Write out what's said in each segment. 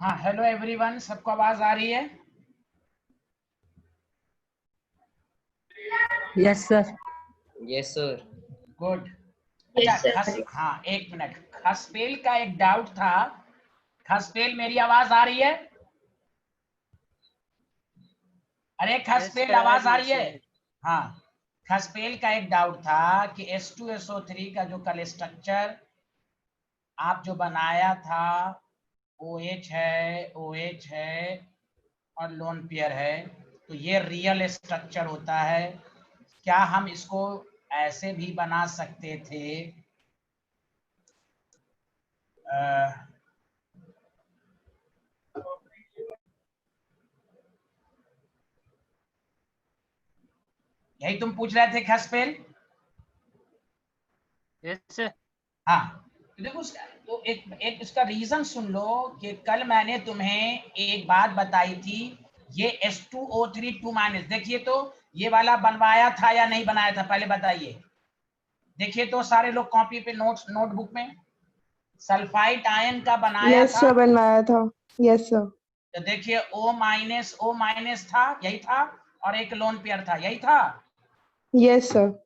हाँ, hello everyone, सबको आवाज आ रही है? Yes sir. Yes sir. Good. Yes, अच्छा, sir. हाँ, एक मिनट। खसपेल का एक डाउट था। खसपेल, मेरी आवाज आ रही है? अरे खसपेल, आवाज आ रही है? हाँ, खसपेल का एक डाउट था कि H2SO3 का जो कल स्ट्रक्चर आप जो बनाया था, OH है, OH है और लोन पेयर है, तो ये रियल स्ट्रक्चर होता है। क्या हम इसको ऐसे भी बना सकते थे? यही तुम पूछ रहे थे खसपेल? यस हाँ, तो देखो तो एक इसका रीजन सुन लो कि कल मैंने तुम्हें एक बात बताई थी। ये H2O3 2-, देखिए तो ये वाला बनवाया था या नहीं बनाया था, पहले बताइए। देखिए तो सारे लोग कॉपी पे नोटबुक में सल्फाइड आयन का बनाया यस था। सर, बनवाया था। Yes sir. तो देखिए O- था, यही था, और एक लोन पेयर था, यही था। Yes sir.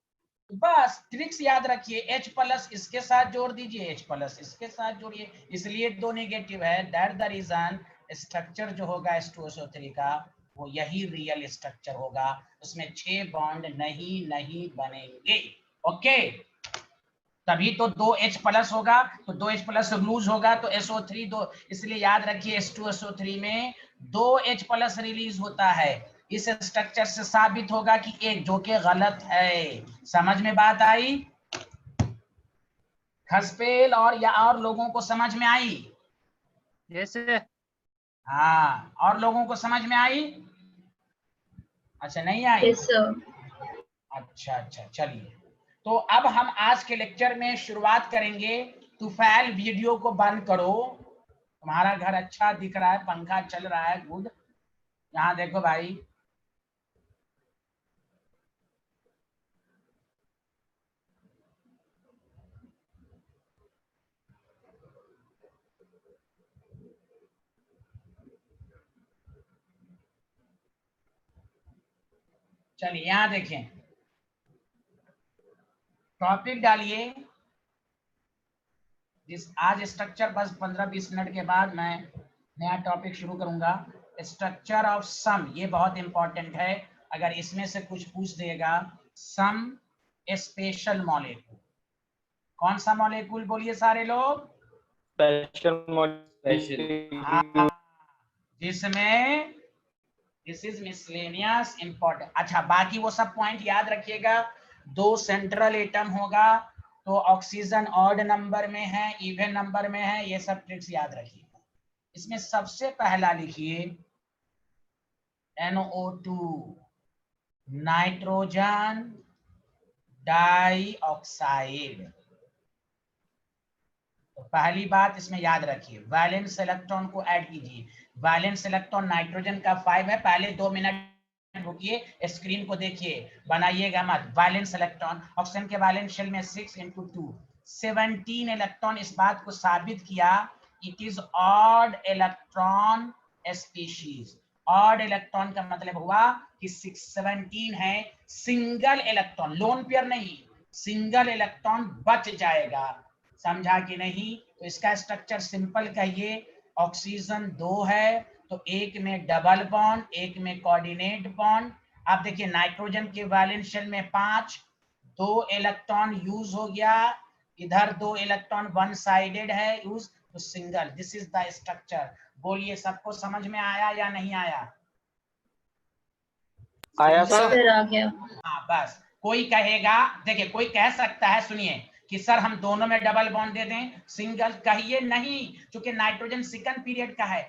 बस ट्रिक्स याद रखिए, H+ इसके साथ जोड़ दीजिए, H+ इसके साथ जोड़िए, इसलिए 2 नेगेटिव है। दैट द रीजन स्ट्रक्चर जो होगा H2SO3 का, वो यही रियल स्ट्रक्चर होगा, उसमें 6 बॉन्ड नहीं बनेंगे। ओके, तभी तो 2H+ होगा, तो 2H+ लूज होगा तो SO3 2, इसलिए याद रखिए H2SO3 में 2H+ रिलीज होता है। इस स्ट्रक्चर से साबित होगा कि एक, जो कि गलत है। समझ में बात आई? खसपेल और या और लोगों को समझ में आई? यस हाँ, और लोगों को समझ में आई? अच्छा, नहीं आई? Yes, sir. अच्छा, चलिए। तो अब हम आज के लेक्चर में शुरुआत करेंगे। तुफैल, वीडियो को बंद करो। तुम्हारा घर अच्छा दिख रहा है, पंखा चल रहा है, गुड। यहाँ देखो भाई, चलिए यहाँ देखें, टॉपिक डालिए। आज स्ट्रक्चर, बस 15-20 मिनट के बाद मैं नया टॉपिक शुरू करूंगा। स्ट्रक्चर ऑफ सम, ये बहुत इंपॉर्टेंट है। अगर इसमें से कुछ पूछ देगा, सम स्पेशल मॉलिक्यूल, कौन सा मॉलिक्यूल बोलिए सारे लोग? हाँ, जिसमें दिस इज मिसलेनियस इंपॉर्टेंट। अच्छा, बाकी वो सब पॉइंट याद रखिएगा। 2 सेंट्रल एटम होगा, तो ऑक्सीजन ऑड नंबर में है, इवन नंबर में है, ये सब ट्रिक्स याद रखिएगा। इसमें सबसे पहला लिखिए NO2, नाइट्रोजन डाइऑक्साइड। तो पहली बात इसमें याद रखिए, वैलेंस इलेक्ट्रॉन को ऐड कीजिए। वैलेंस इलेक्ट्रॉन नाइट्रोजन का 5 है। पहले 2 मिनट रुकिए, स्क्रीन को देखिए, बनाइएगा मत। वैलेंस इलेक्ट्रॉन, ऑक्सीजन के वैलेंस शेल में 6 × 2 17 इलेक्ट्रॉन। इस बात को साबित किया, it is odd electron species. Odd electron का मतलब हुआ कि 17 है, सिंगल इलेक्ट्रॉन, लोन पेयर नहीं, सिंगल इलेक्ट्रॉन बच जाएगा। समझा कि नहीं? तो इसका स्ट्रक्चर सिंपल कहिए, ऑक्सीजन 2 है, तो एक में डबल बॉन्ड, एक में कोऑर्डिनेट बॉन्ड। आप देखिए नाइट्रोजन के वैलेंस शेल में 5, 2 इलेक्ट्रॉन यूज हो गया, इधर 2 इलेक्ट्रॉन वन साइडेड है यूज, तो single. This is the structure. बोलिए, सबको समझ में आया या नहीं आया? आया Yes, सर। sir, आ गया. हाँ, बस कोई कहेगा, देखिए कोई कह सकता है, सुनिए, कि सर हम दोनों में डबल बॉन्ड दे दें, सिंगल। कहिए नहीं, क्योंकि नाइट्रोजन सेकंड पीरियड का है,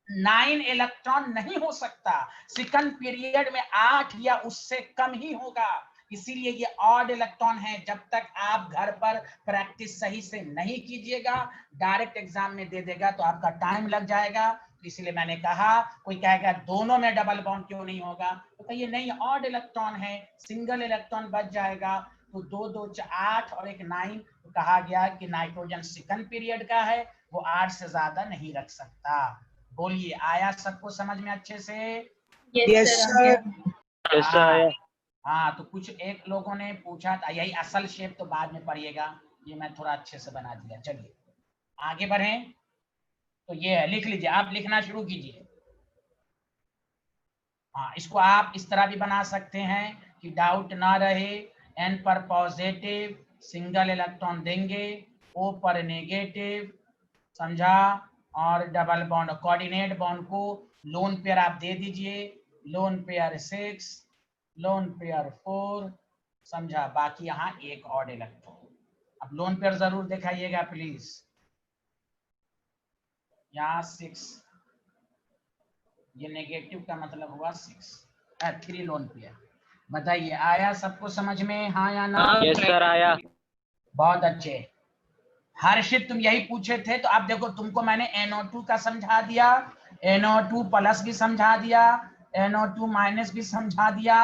9 इलेक्ट्रॉन नहीं हो सकता, सेकंड पीरियड में 8 या उससे कम ही होगा। इसीलिए ये ऑड इलेक्ट्रॉन है। जब तक आप घर पर प्रैक्टिस सही से नहीं कीजिएगा, डायरेक्ट एग्जाम में दे देगा तो आपका टाइम लग जाएगा। तो इसलिए मैंने कहा, कोई कहेगा दोनों में डबल बॉन्ड क्यों नहीं होगा, तो कहिए नहीं, ऑड इलेक्ट्रॉन है, सिंगल इलेक्ट्रॉन बच जाएगा। तो 2 2 8 और एक 9, तो कहा गया कि नाइट्रोजन सेकंड पीरियड का है, वो 8 से ज्यादा नहीं रख सकता। बोलिए, आया सबको समझ में अच्छे से? Yes, sir. कैसा आया? हाँ, तो कुछ एक लोगों ने पूछा था, यही असल शेप तो बाद में पढ़िएगा, ये मैं थोड़ा अच्छे से बना दिया। चलिए आगे बढ़ें। तो ये है, लिख लीजिए, आप लिखना शुरू कीजिए। हाँ, इसको आप इस तरह भी बना सकते हैं कि डाउट ना रहे, N पर पॉजिटिव सिंगल इलेक्ट्रॉन देंगे, O पर नेगेटिव, समझा, और डबल बॉन्ड कोऑर्डिनेट बॉन्ड को लोन पेयर आप दे दीजिए, लोन पेयर 6, लोन पेयर 4, समझा, बाकी यहाँ एक ऑड इलेक्ट्रॉन। अब लोन पेयर जरूर दिखाइएगा प्लीज, यहाँ 6, ये नेगेटिव का मतलब हुआ 6, 3 लोन पेयर। बताइए, आया सबको समझ में, हाँ या ना? यस सर आया। बहुत अच्छे। हर्षित, तुम यही पूछे थे, तो अब देखो तुमको मैंने NO2 का समझा दिया, NO2 प्लस भी समझा दिया, NO2 माइनस भी समझा दिया,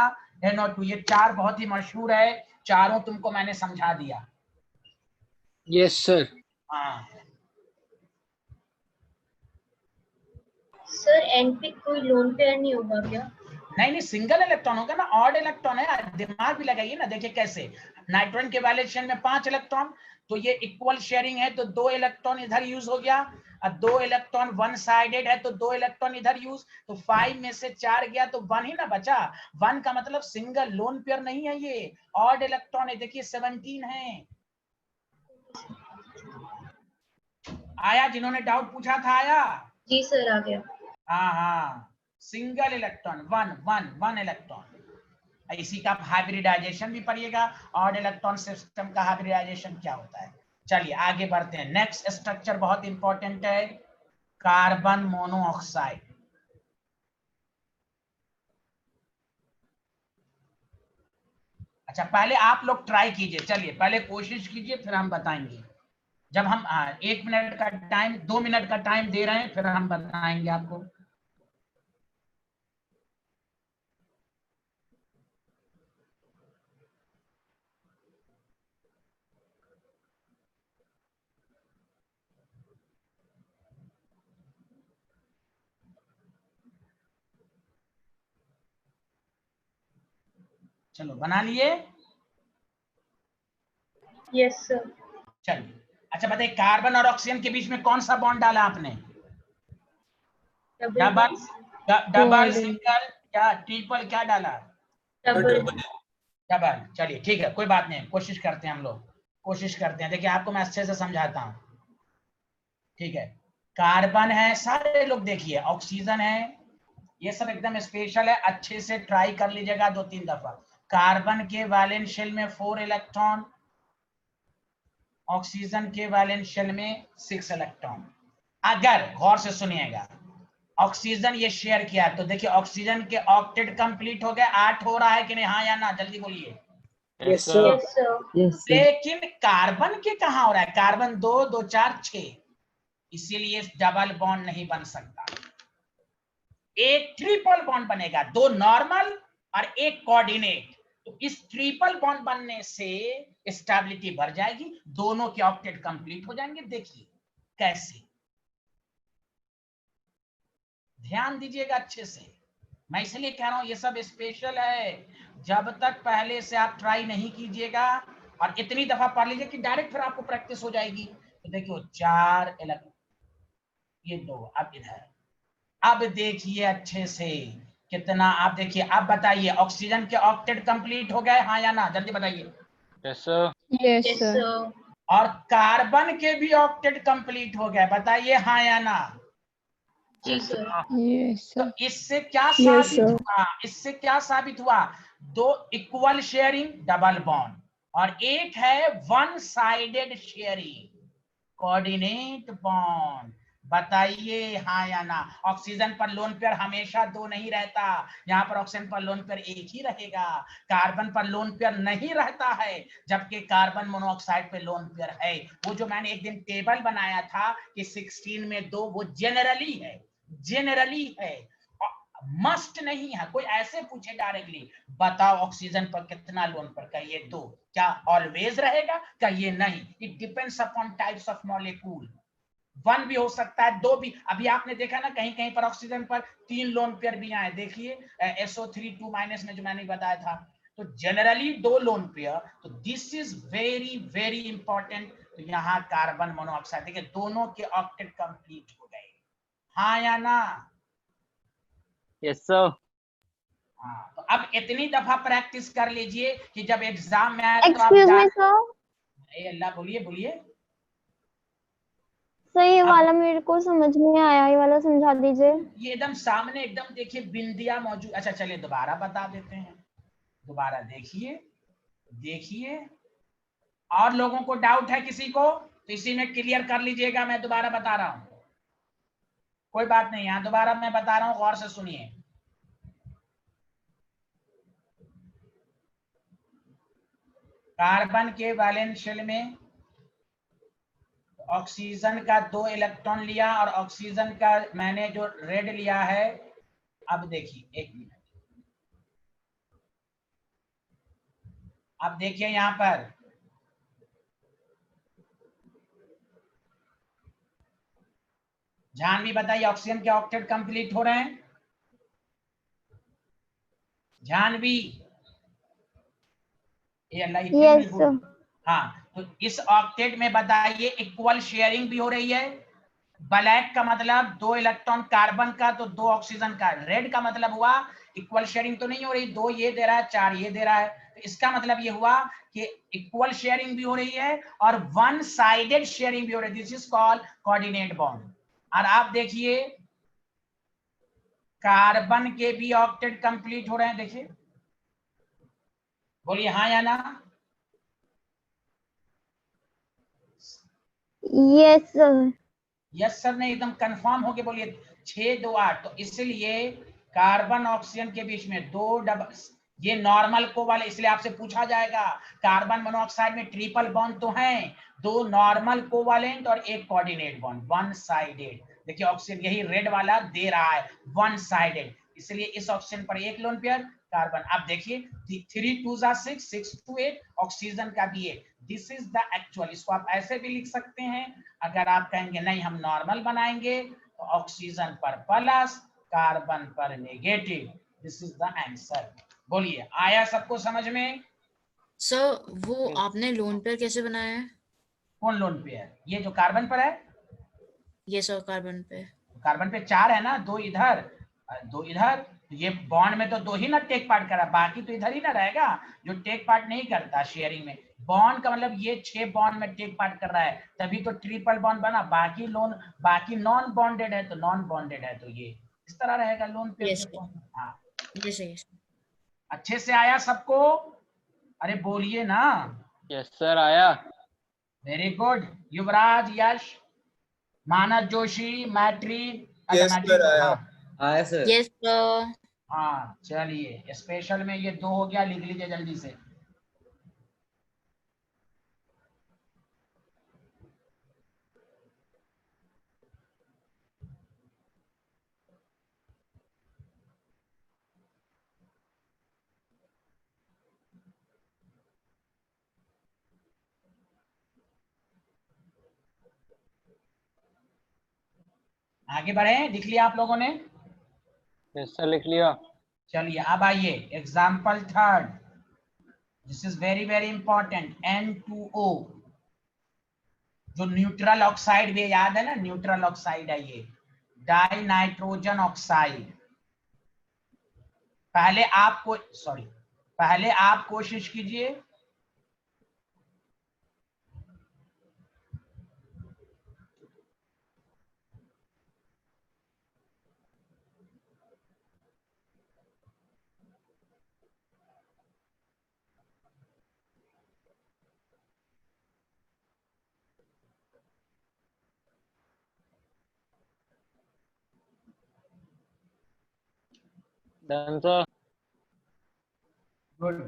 NO2, ये 4 बहुत ही मशहूर है, चारों तुमको मैंने समझा दिया। Yes sir. हाँ सर एनपी कोई लोन पेयर नहीं होगा क्या? नहीं, सिंगल इलेक्ट्रॉन होगा ना, ऑड इलेक्ट्रॉन है, दिमाग भी लगाइए ना। देखिए कैसे, नाइट्रोजन के वैलेंस शेल में 5 इलेक्ट्रॉन, तो ये इक्वल शेयरिंग है, तो 2 इलेक्ट्रॉन इधर यूज हो गया, और 2 इलेक्ट्रॉन वन साइडेड है, तो 2 इलेक्ट्रॉन इधर यूज, तो 5 में से 4 गया तो 1 ही ना बचा। 1 का मतलब सिंगल लोन पेयर नहीं है, ये ऑड इलेक्ट्रॉन है। देखिए 17 है। आया, जिन्होंने डाउट पूछा था आया? जी सर आ गया। हाँ, सिंगल इलेक्ट्रॉन, वन इलेक्ट्रॉन। इसी का हाइब्रिडाइजेशन भी पढ़िएगा, ऑड इलेक्ट्रॉन सिस्टम का हाइब्रिडाइजेशन क्या होता है। चलिए आगे बढ़ते हैं। नेक्स्ट स्ट्रक्चर बहुत इंपॉर्टेंट है, कार्बन मोनोऑक्साइड। अच्छा, पहले आप लोग ट्राई कीजिए, चलिए पहले कोशिश कीजिए, फिर हम बताएंगे। जब हम 1 मिनट का टाइम, 2 मिनट का टाइम दे रहे हैं, फिर हम बताएंगे आपको। चलो बना लिए? Yes sir. चलिए, अच्छा बताइए, कार्बन और ऑक्सीजन के बीच में कौन सा बॉन्ड डाला आपने? डबल, डबल, सिंगल, क्या ट्रिपल, क्या डाला? डबल। डबल। चलिए ठीक है, कोई बात नहीं, कोशिश करते हैं हम लोग, कोशिश करते हैं। देखिए आपको मैं अच्छे से समझाता हूँ, ठीक है। कार्बन है, सारे लोग देखिए, ऑक्सीजन है, ये सब एकदम स्पेशल है, अच्छे से ट्राई कर लीजिएगा 2-3 दफा। कार्बन के वैलेंस शेल में 4 इलेक्ट्रॉन, ऑक्सीजन के वैलेंस शेल में 6 इलेक्ट्रॉन। अगर गौर से सुनिएगा, ऑक्सीजन ये शेयर किया, तो देखिए ऑक्सीजन के ऑक्टेट कंप्लीट हो गए, 8 हो रहा है कि नहीं, हाँ या ना, जल्दी बोलिए। Yes sir. Yes sir. लेकिन कार्बन के कहां हो रहा है? कार्बन 2 2 4 6, इसीलिए डबल बॉन्ड नहीं बन सकता, एक ट्रिपल बॉन्ड बनेगा, 2 नॉर्मल और एक कोऑर्डिनेट। तो इस ट्रिपल बॉन्ड बनने से स्टेबिलिटी बढ़ जाएगी, दोनों के ऑक्टेट कंप्लीट हो जाएंगे। देखिए कैसे, ध्यान दीजिएगा अच्छे से, मैं इसलिए कह रहा हूं ये सब स्पेशल है। जब तक पहले से आप ट्राई नहीं कीजिएगा और इतनी दफा पढ़ लीजिए कि डायरेक्ट फिर आपको प्रैक्टिस हो जाएगी। तो देखिए 4 इलेक्ट्रॉन, ये 2, अब इधर, अब देखिए अच्छे से कितना, आप देखिए, अब बताइए ऑक्सीजन के ऑक्टेट कंप्लीट हो गए, हाँ या ना, जल्दी बताइए। Yes sir. Yes, yes sir. Sir. और कार्बन के भी ऑक्टेट कंप्लीट हो गए, बताइए हाँ या ना। जी सर। Yes, तो sir. इससे क्या Yes, साबित sir. हुआ? इससे क्या साबित हुआ? 2 इक्वल शेयरिंग, डबल बॉन्ड, और एक है one sided sharing, coordinate bond. बताइए हाँ या ना। ऑक्सीजन पर लोन पेयर हमेशा 2 नहीं रहता, यहाँ पर ऑक्सीजन पर लोन पेयर 1 ही रहेगा। कार्बन पर लोन पेयर नहीं रहता है, जबकि कार्बन मोनोऑक्साइड पे लोन पेयर है। वो जो मैंने एक दिन टेबल बनाया था कि 16 में 2, वो जेनरली है, जेनरली है। मस्ट नहीं है, कोई ऐसे पूछे डायरेक्टली बताओ ऑक्सीजन पर कितना लोन पर, कहिए दो, क्या ऑलवेज रहेगा, कहिए नहीं, it depends upon types of molecule, 1 भी हो सकता है, 2 भी। अभी आपने देखा ना कहीं कहीं पर ऑक्सीजन पर 3 लोन पेयर भी आए, देखिए SO3 2- में जो मैंने बताया था, तो जनरली 2 लोन पेयर, तो this is very very important. तो यहाँ कार्बन मोनोऑक्साइड, देखिए दोनों के ऑक्टेट कंप्लीट हो गए, हाँ या ना? Yes, sir. हाँ, तो अब इतनी दफा प्रैक्टिस कर लीजिए कि जब एग्जाम में आए तो आप एक्सक्यूज मी जान। सर, ए अल्लाह, बोलिए बोलिए। सर ये अब वाला मेरे को समझ नहीं आया, ये वाला समझा दीजिए। ये एकदम सामने एकदम देखिए बिंदिया मौजूद। अच्छा चलिए दोबारा बता देते हैं, दोबारा देखिए, देखिए और लोगों को डाउट है किसी को तो इसी में क्लियर कर लीजिएगा, मैं दोबारा बता रहा हूं, कोई बात नहीं, यहां दोबारा मैं बता रहा हूं, गौर से सुनिए। कार्बन के वैलेंस शेल में ऑक्सीजन का 2 इलेक्ट्रॉन लिया और ऑक्सीजन का मैंने जो रेड लिया है, अब देखिए 1 मिनट, अब देखिए यहां पर जानवी बताइए ऑक्सीजन के ऑक्टेट कंप्लीट हो रहे हैं? जानवी, ये अल्लाह यस इतनी सर। हाँ, तो इस ऑक्टेट में बताइए इक्वल शेयरिंग भी हो रही है। ब्लैक का मतलब 2 इलेक्ट्रॉन कार्बन का तो 2 ऑक्सीजन का, रेड का मतलब हुआ इक्वल शेयरिंग तो नहीं हो रही, 2 ये दे रहा है 4 ये दे रहा है, तो इसका मतलब ये हुआ कि इक्वल शेयरिंग भी हो रही है और वन साइडेड शेयरिंग भी हो रही है, this is called coordinate bond. और आप देखिए कार्बन के भी ऑक्टेट कंप्लीट हो रहे हैं, देखिए, बोलिए हाँ या ना? Yes sir. यस सर नहीं, एकदम कंफर्म होके बोलिए। 6 2 8, तो इसलिए कार्बन ऑक्सीजन के बीच में 2 डबल, ये नॉर्मल को वाले, इसलिए आपसे पूछा जाएगा कार्बन मोनोऑक्साइड में ट्रिपल बॉन्ड तो है, 2 नॉर्मल कोवालेंट और 1 कोऑर्डिनेट बॉन्ड, वन साइडेड। देखिए ऑक्सीजन यही रेड वाला दे रहा है वन साइडेड, इसलिए इस ऑक्सीजन पर 1 लोन पेयर कार्बन। आप देखिए 3 2 6 6 2 8, ऑक्सीजन का भी 1, दिस इज द एक्चुअल। इसको आप ऐसे भी लिख सकते हैं, अगर आप कहेंगे नहीं हम नॉर्मल बनाएंगे तो ऑक्सीजन पर प्लस कार्बन पर negative, this is the answer. बोलिए आया सबको समझ में? सर वो Yes. आपने लोन पेयर कैसे बनाया है? कौन लोन पेयर? ये जो कार्बन पर है, ये सर कार्बन पे। कार्बन पे 4 है ना, 2 इधर 2 इधर, तो ये बॉन्ड में तो 2 ही ना टेक पार्ट करा, बाकी तो इधर ही ना रहेगा जो टेक पार्ट नहीं करता शेयरिंग में। बॉन्ड का मतलब ये 6 बॉन्ड में टेक पार्ट कर रहा है, तभी तो ट्रिपल बॉन्ड बना, बाकी लोन, बाकी नॉन बॉन्डेड है तो नॉन बॉन्डेड है, तो ये इस तरह रहेगा लोन पेयर यस के सर, बॉन्ड। हाँ, यस यस। अच्छे से आया सबको? अरे बोलिए ना। Yes, sir. आया। वेरी गुड, युवराज, यश, मानस जोशी, मैट्री, अच्छा यस मैट्री सर, तो आया। हाँ, आया सर। Yes sir. हाँ चलिए स्पेशल में ये 2 हो गया, लिख लीजिए जल्दी से। आगे बढ़े, लिख लिया आप लोगों ने? Yes, sir. लिख लिया। चलिए अब आइए example third, this is very very important, N2O, जो न्यूट्रल ऑक्साइड भी याद है ना, न्यूट्रल ऑक्साइड है ये, डाई नाइट्रोजन ऑक्साइड। पहले आपको सॉरी, पहले आप कोशिश कीजिए, Done, sir. गुड।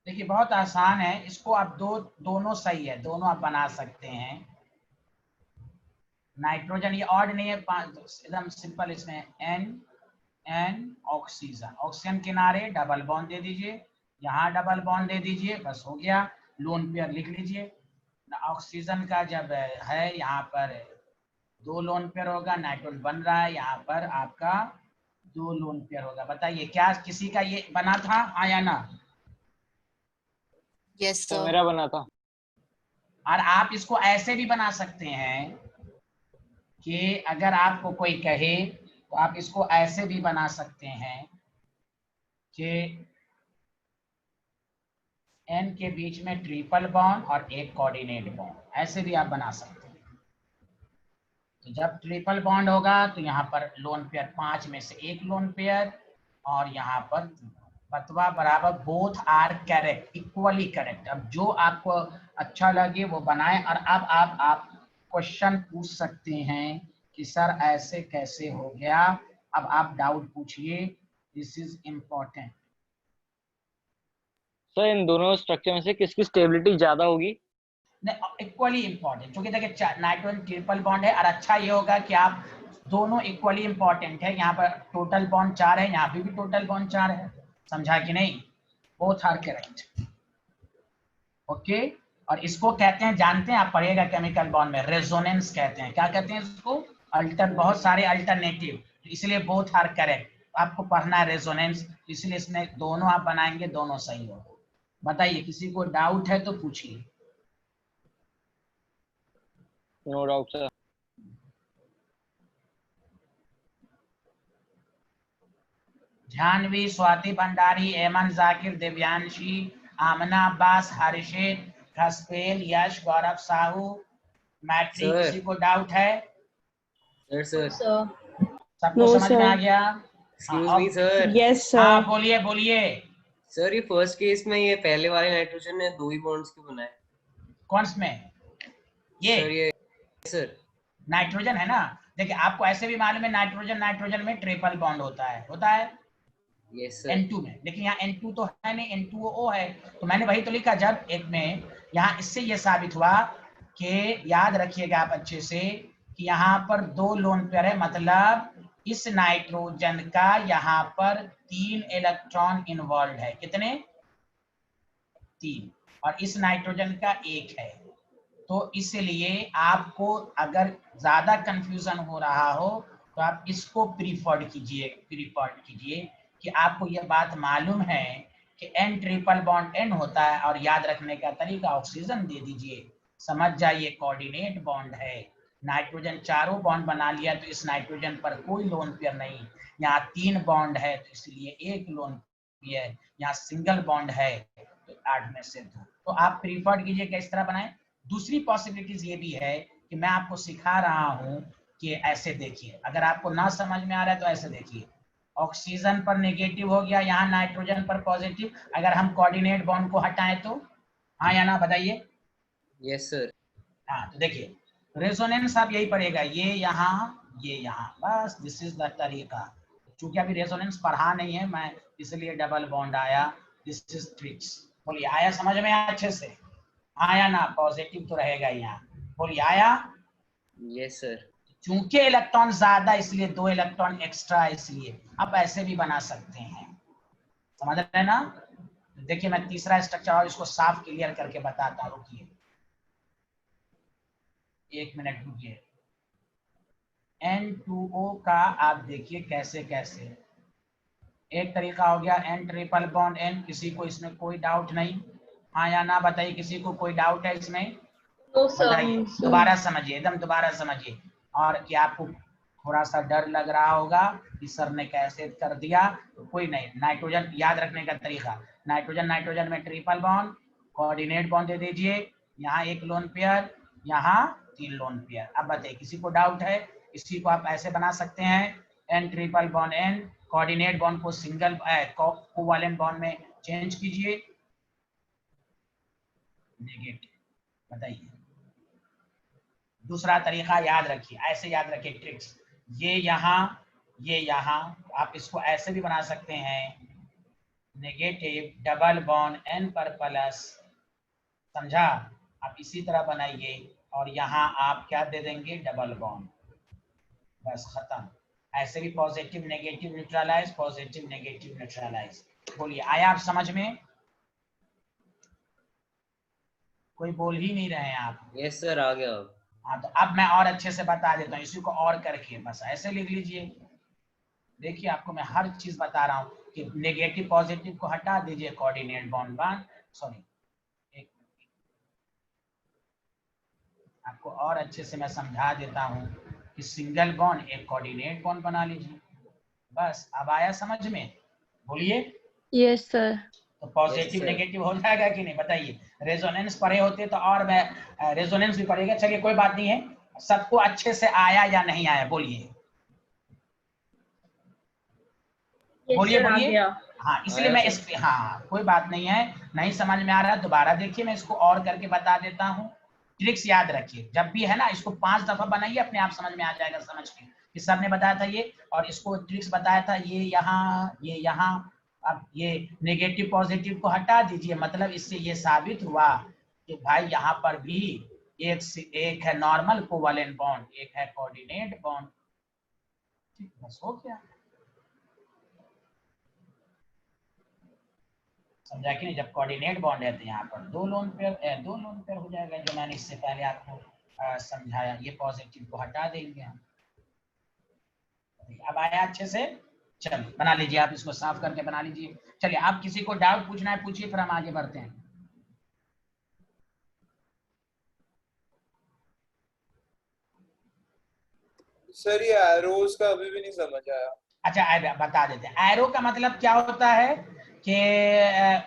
देखिए देखिए बहुत आसान है, इसको आप दोनों सही है, दोनों आप बना सकते हैं। नाइट्रोजन ये ऑड नहीं है, एकदम सिंपल, इसमें एन ऑक्सीजन, ऑक्सीजन किनारे डबल बॉन्ड दे दीजिए, यहाँ डबल बॉन्ड दे दीजिए, बस हो गया, लोन पेयर लिख लीजिए। ऑक्सीजन का जब है यहाँ पर 2 लोन पेयर होगा, नाइट्रोजन बन रहा है यहाँ पर आपका 2 लोन पेयर होगा। बताइए क्या किसी का ये बना था, हाँ या ना? यस तो सर। मेरा बना था। और आप इसको ऐसे भी बना सकते हैं कि अगर आपको कोई कहे तो आप इसको ऐसे भी बना सकते हैं कि एन के बीच में ट्रिपल बॉन्ड और एक कोऑर्डिनेट बॉन्ड, ऐसे भी आप बना सकते हैं। तो जब ट्रिपल बॉन्ड होगा तो यहाँ पर लोन पेयर 5 में से 1 लोन पेयर, और यहाँ पर बतवा बराबर both are correct, equally correct. अब जो आपको अच्छा लगे वो बनाएं। और अब आप क्वेश्चन पूछ सकते हैं कि सर ऐसे कैसे हो गया, अब आप डाउट पूछिए, दिस इज इम्पोर्टेंट। सर इन दोनों स्ट्रक्चर में से किसकी स्टेबिलिटी ज्यादा होगी? इक्वली इंपॉर्टेंट, क्योंकि देखिए नाइट्रोजन ट्रिपल बॉन्ड है, और अच्छा ये होगा कि आप दोनों इक्वली इंपॉर्टेंट है। यहाँ पर टोटल बॉन्ड 4 है, यहाँ पे भी टोटल बॉन्ड 4 है, समझा कि नहीं? Both are correct. ओके, और इसको कहते हैं, जानते हैं आप, पढ़िएगा केमिकल बॉन्ड में, रेजोनेंस कहते हैं। क्या कहते हैं इसको? बहुत सारे अल्टरनेटिव, इसलिए बोथ आर करेक्ट। आपको पढ़ना है रेजोनेंस, इसलिए इसमें दोनों आप बनाएंगे, दोनों सही होगा। बताइए किसी को डाउट है तो पूछिए। No doubt sir. Janvi, Swati Bhandari, Aman Zakir, Divyanshi, Amna Abbas, Harshit, Khaspel, Yash, Gaurav Sahu, मैट्रिक। सर। किसी को डाउट है? सर सर सर सबको No, समझ में आ sir. गया? एक्सक्यूज हाँ, मी अब- सर। Yes, हाँ sir. बोलिए बोलिए। सर ये फर्स्ट केस में ये पहले वाले नाइट्रोजन ने 2 ही बॉन्ड्स क्यों बनाए? कौन में? सर ये सर नाइट्रोजन है ना। देखिए आपको ऐसे भी मालूम है, नाइट्रोजन में ट्रिपल बॉन्ड होता है यस सर। N2 में, लेकिन यहाँ N2 तो है नहीं, N2O है। तो मैंने वही तो लिखा जब एक में, यहाँ इससे ये साबित हुआ कि, याद रखिएगा आप अच्छे से, कि यहाँ पर 2 लोन पेयर है, मतलब इस नाइट्रोजन का यहाँ पर 3 इलेक्ट्रॉन इन्वॉल्व है। कितने? 3। और इस नाइट्रोजन का 1 है। तो इसलिए आपको अगर ज्यादा कंफ्यूजन हो रहा हो तो आप इसको प्रीफर्ड कीजिए कि आपको यह बात मालूम है कि N ट्रिपल बॉन्ड N होता है, और याद रखने का तरीका ऑक्सीजन दे दीजिए, समझ जाइए कोऑर्डिनेट बॉन्ड है। नाइट्रोजन चारों बॉन्ड बना लिया तो इस नाइट्रोजन पर कोई लोन पेयर नहीं, यहाँ 3 बॉन्ड है तो इसलिए 1 लोन पेयर, यहाँ सिंगल बॉन्ड है तो 8 में से 2। तो आप प्रीफर्ड कीजिए कि इस तरह बनाएं। दूसरी पॉसिबिलिटीज ये भी है कि मैं आपको सिखा रहा हूं कि ऐसे देखिए, अगर आपको ना समझ में आ रहा है तो ऐसे देखिए, ऑक्सीजन पर नेगेटिव हो गया, यहाँ नाइट्रोजन पर पॉजिटिव, अगर हम कोऑर्डिनेट बॉन्ड को हटाएं तो, हाँ या ना बताइए? Yes sir. हाँ, तो देखिए रेजोनेंस आप यही पड़ेगा, ये यहाँ, बस दिस इज द तरीका। चूंकि अभी रेजोनेंस पढ़ा नहीं है मैं, इसलिए डबल बॉन्ड आया, दिस इज ट्रिक्स। बोलिए आया समझ में अच्छे से? आया ना? पॉजिटिव तो रहेगा यहाँ, बोलिए आया? Yes sir. चूंकि इलेक्ट्रॉन ज्यादा इसलिए 2 इलेक्ट्रॉन एक्स्ट्रा, इसलिए आप ऐसे भी बना सकते हैं, समझ रहे ना? देखिए मैं तीसरा स्ट्रक्चर और इसको साफ क्लियर करके बताता हूँ, रुकिए 1 मिनट रुकिए। N2O का आप देखिए कैसे कैसे, एक तरीका हो गया N ट्रिपल बॉन्ड N। किसी को इसमें कोई डाउट नहीं? हाँ या ना बताइए, किसी को कोई डाउट है इसमें? No sir. बताइए, दोबारा समझिए, एकदम दोबारा समझिए। और क्या आपको थोड़ा सा डर लग रहा होगा कि सर ने कैसे कर दिया, तो कोई नहीं, नाइट्रोजन याद रखने का तरीका, नाइट्रोजन में ट्रिपल बॉन्ड, कोऑर्डिनेट बॉन्ड दे दीजिए, यहाँ 1 लोन पेयर, यहाँ 3 लोन पेयर। अब बताइए किसी को डाउट है? इसी को आप ऐसे बना सकते हैं, N triple bond N, coordinate bond को सिंगल कोवैलेंट बॉन्ड में चेंज कीजिए, नेगेटिव। बताइए दूसरा तरीका याद रखिए, ऐसे याद रखिए ट्रिक्स, ये यहाँ, आप इसको ऐसे भी बना सकते हैं, नेगेटिव डबल बॉन्ड n पर प्लस, समझा? आप इसी तरह बनाइए और यहाँ आप क्या दे देंगे, डबल बॉन्ड, बस खत्म। ऐसे भी positive negative neutralize, positive negative neutralize. बोलिए, आया आप समझ में? कोई बोल ही नहीं रहे हैं आप। यस सर, आ गया। हाँ, तो अब मैं और अच्छे से बता देता हूँ, इसी को और करके बस ऐसे लिख लीजिए। देखिए, आपको मैं हर चीज बता रहा हूँ कि नेगेटिव पॉजिटिव को हटा दीजिए, कोऑर्डिनेट बॉन्ड बन, सॉरी, आपको और अच्छे से मैं समझा देता हूँ कि सिंगल बॉन्ड एक कोऑर्डिनेट बॉन्ड बना लीजिए, बस। अब आया समझ में? बोलिए। Yes sir. तो पॉजिटिव नेगेटिव हो जाएगा कि नहीं, बताइए? रेजोनेंस पढ़े होते तो और मैं रेजोनेंस भी पढ़ेगा। चलिए कोई बात नहीं है, सबको अच्छे से आया या नहीं आया, बोलिए बोलिए बोलिए। हाँ, इसलिए मैं इस, हाँ कोई बात नहीं है, नहीं समझ में आ रहा है दोबारा देखिए, मैं इसको और करके बता देता हूँ। ट्रिक्स याद रखिए, जब भी है ना, इसको 5 दफा बनाइए, अपने आप समझ में आ जाएगा, समझ के कि सर ने बताया था ये, और इसको ट्रिक्स बताया था ये यहाँ, ये यहाँ। अब ये नेगेटिव पॉजिटिव को हटा दीजिए, मतलब इससे ये साबित हुआ कि भाई यहाँ पर भी एक है नॉर्मल कोवैलेंट बॉन्ड, एक है कोऑर्डिनेट बॉन्ड। ठीक, बस हो गया। समझा कि नहीं? जब कोऑर्डिनेट बॉन्ड है तो यहाँ पर दो लोन पेयर हो जाएगा, जो मैंने इससे पहले आपको समझाया। ये पॉजिटिव को हटा देंगे हम। अब आया अच्छे से? चलिए बना लीजिए, आप इसको साफ करके बना लीजिए। चलिए, आप किसी को डाउट पूछना है पूछिए, फिर हम आगे बढ़ते हैं। सर ये एरोज का अभी भी नहीं समझ आया। अच्छा, बता देते हैं। एरो का मतलब क्या होता है कि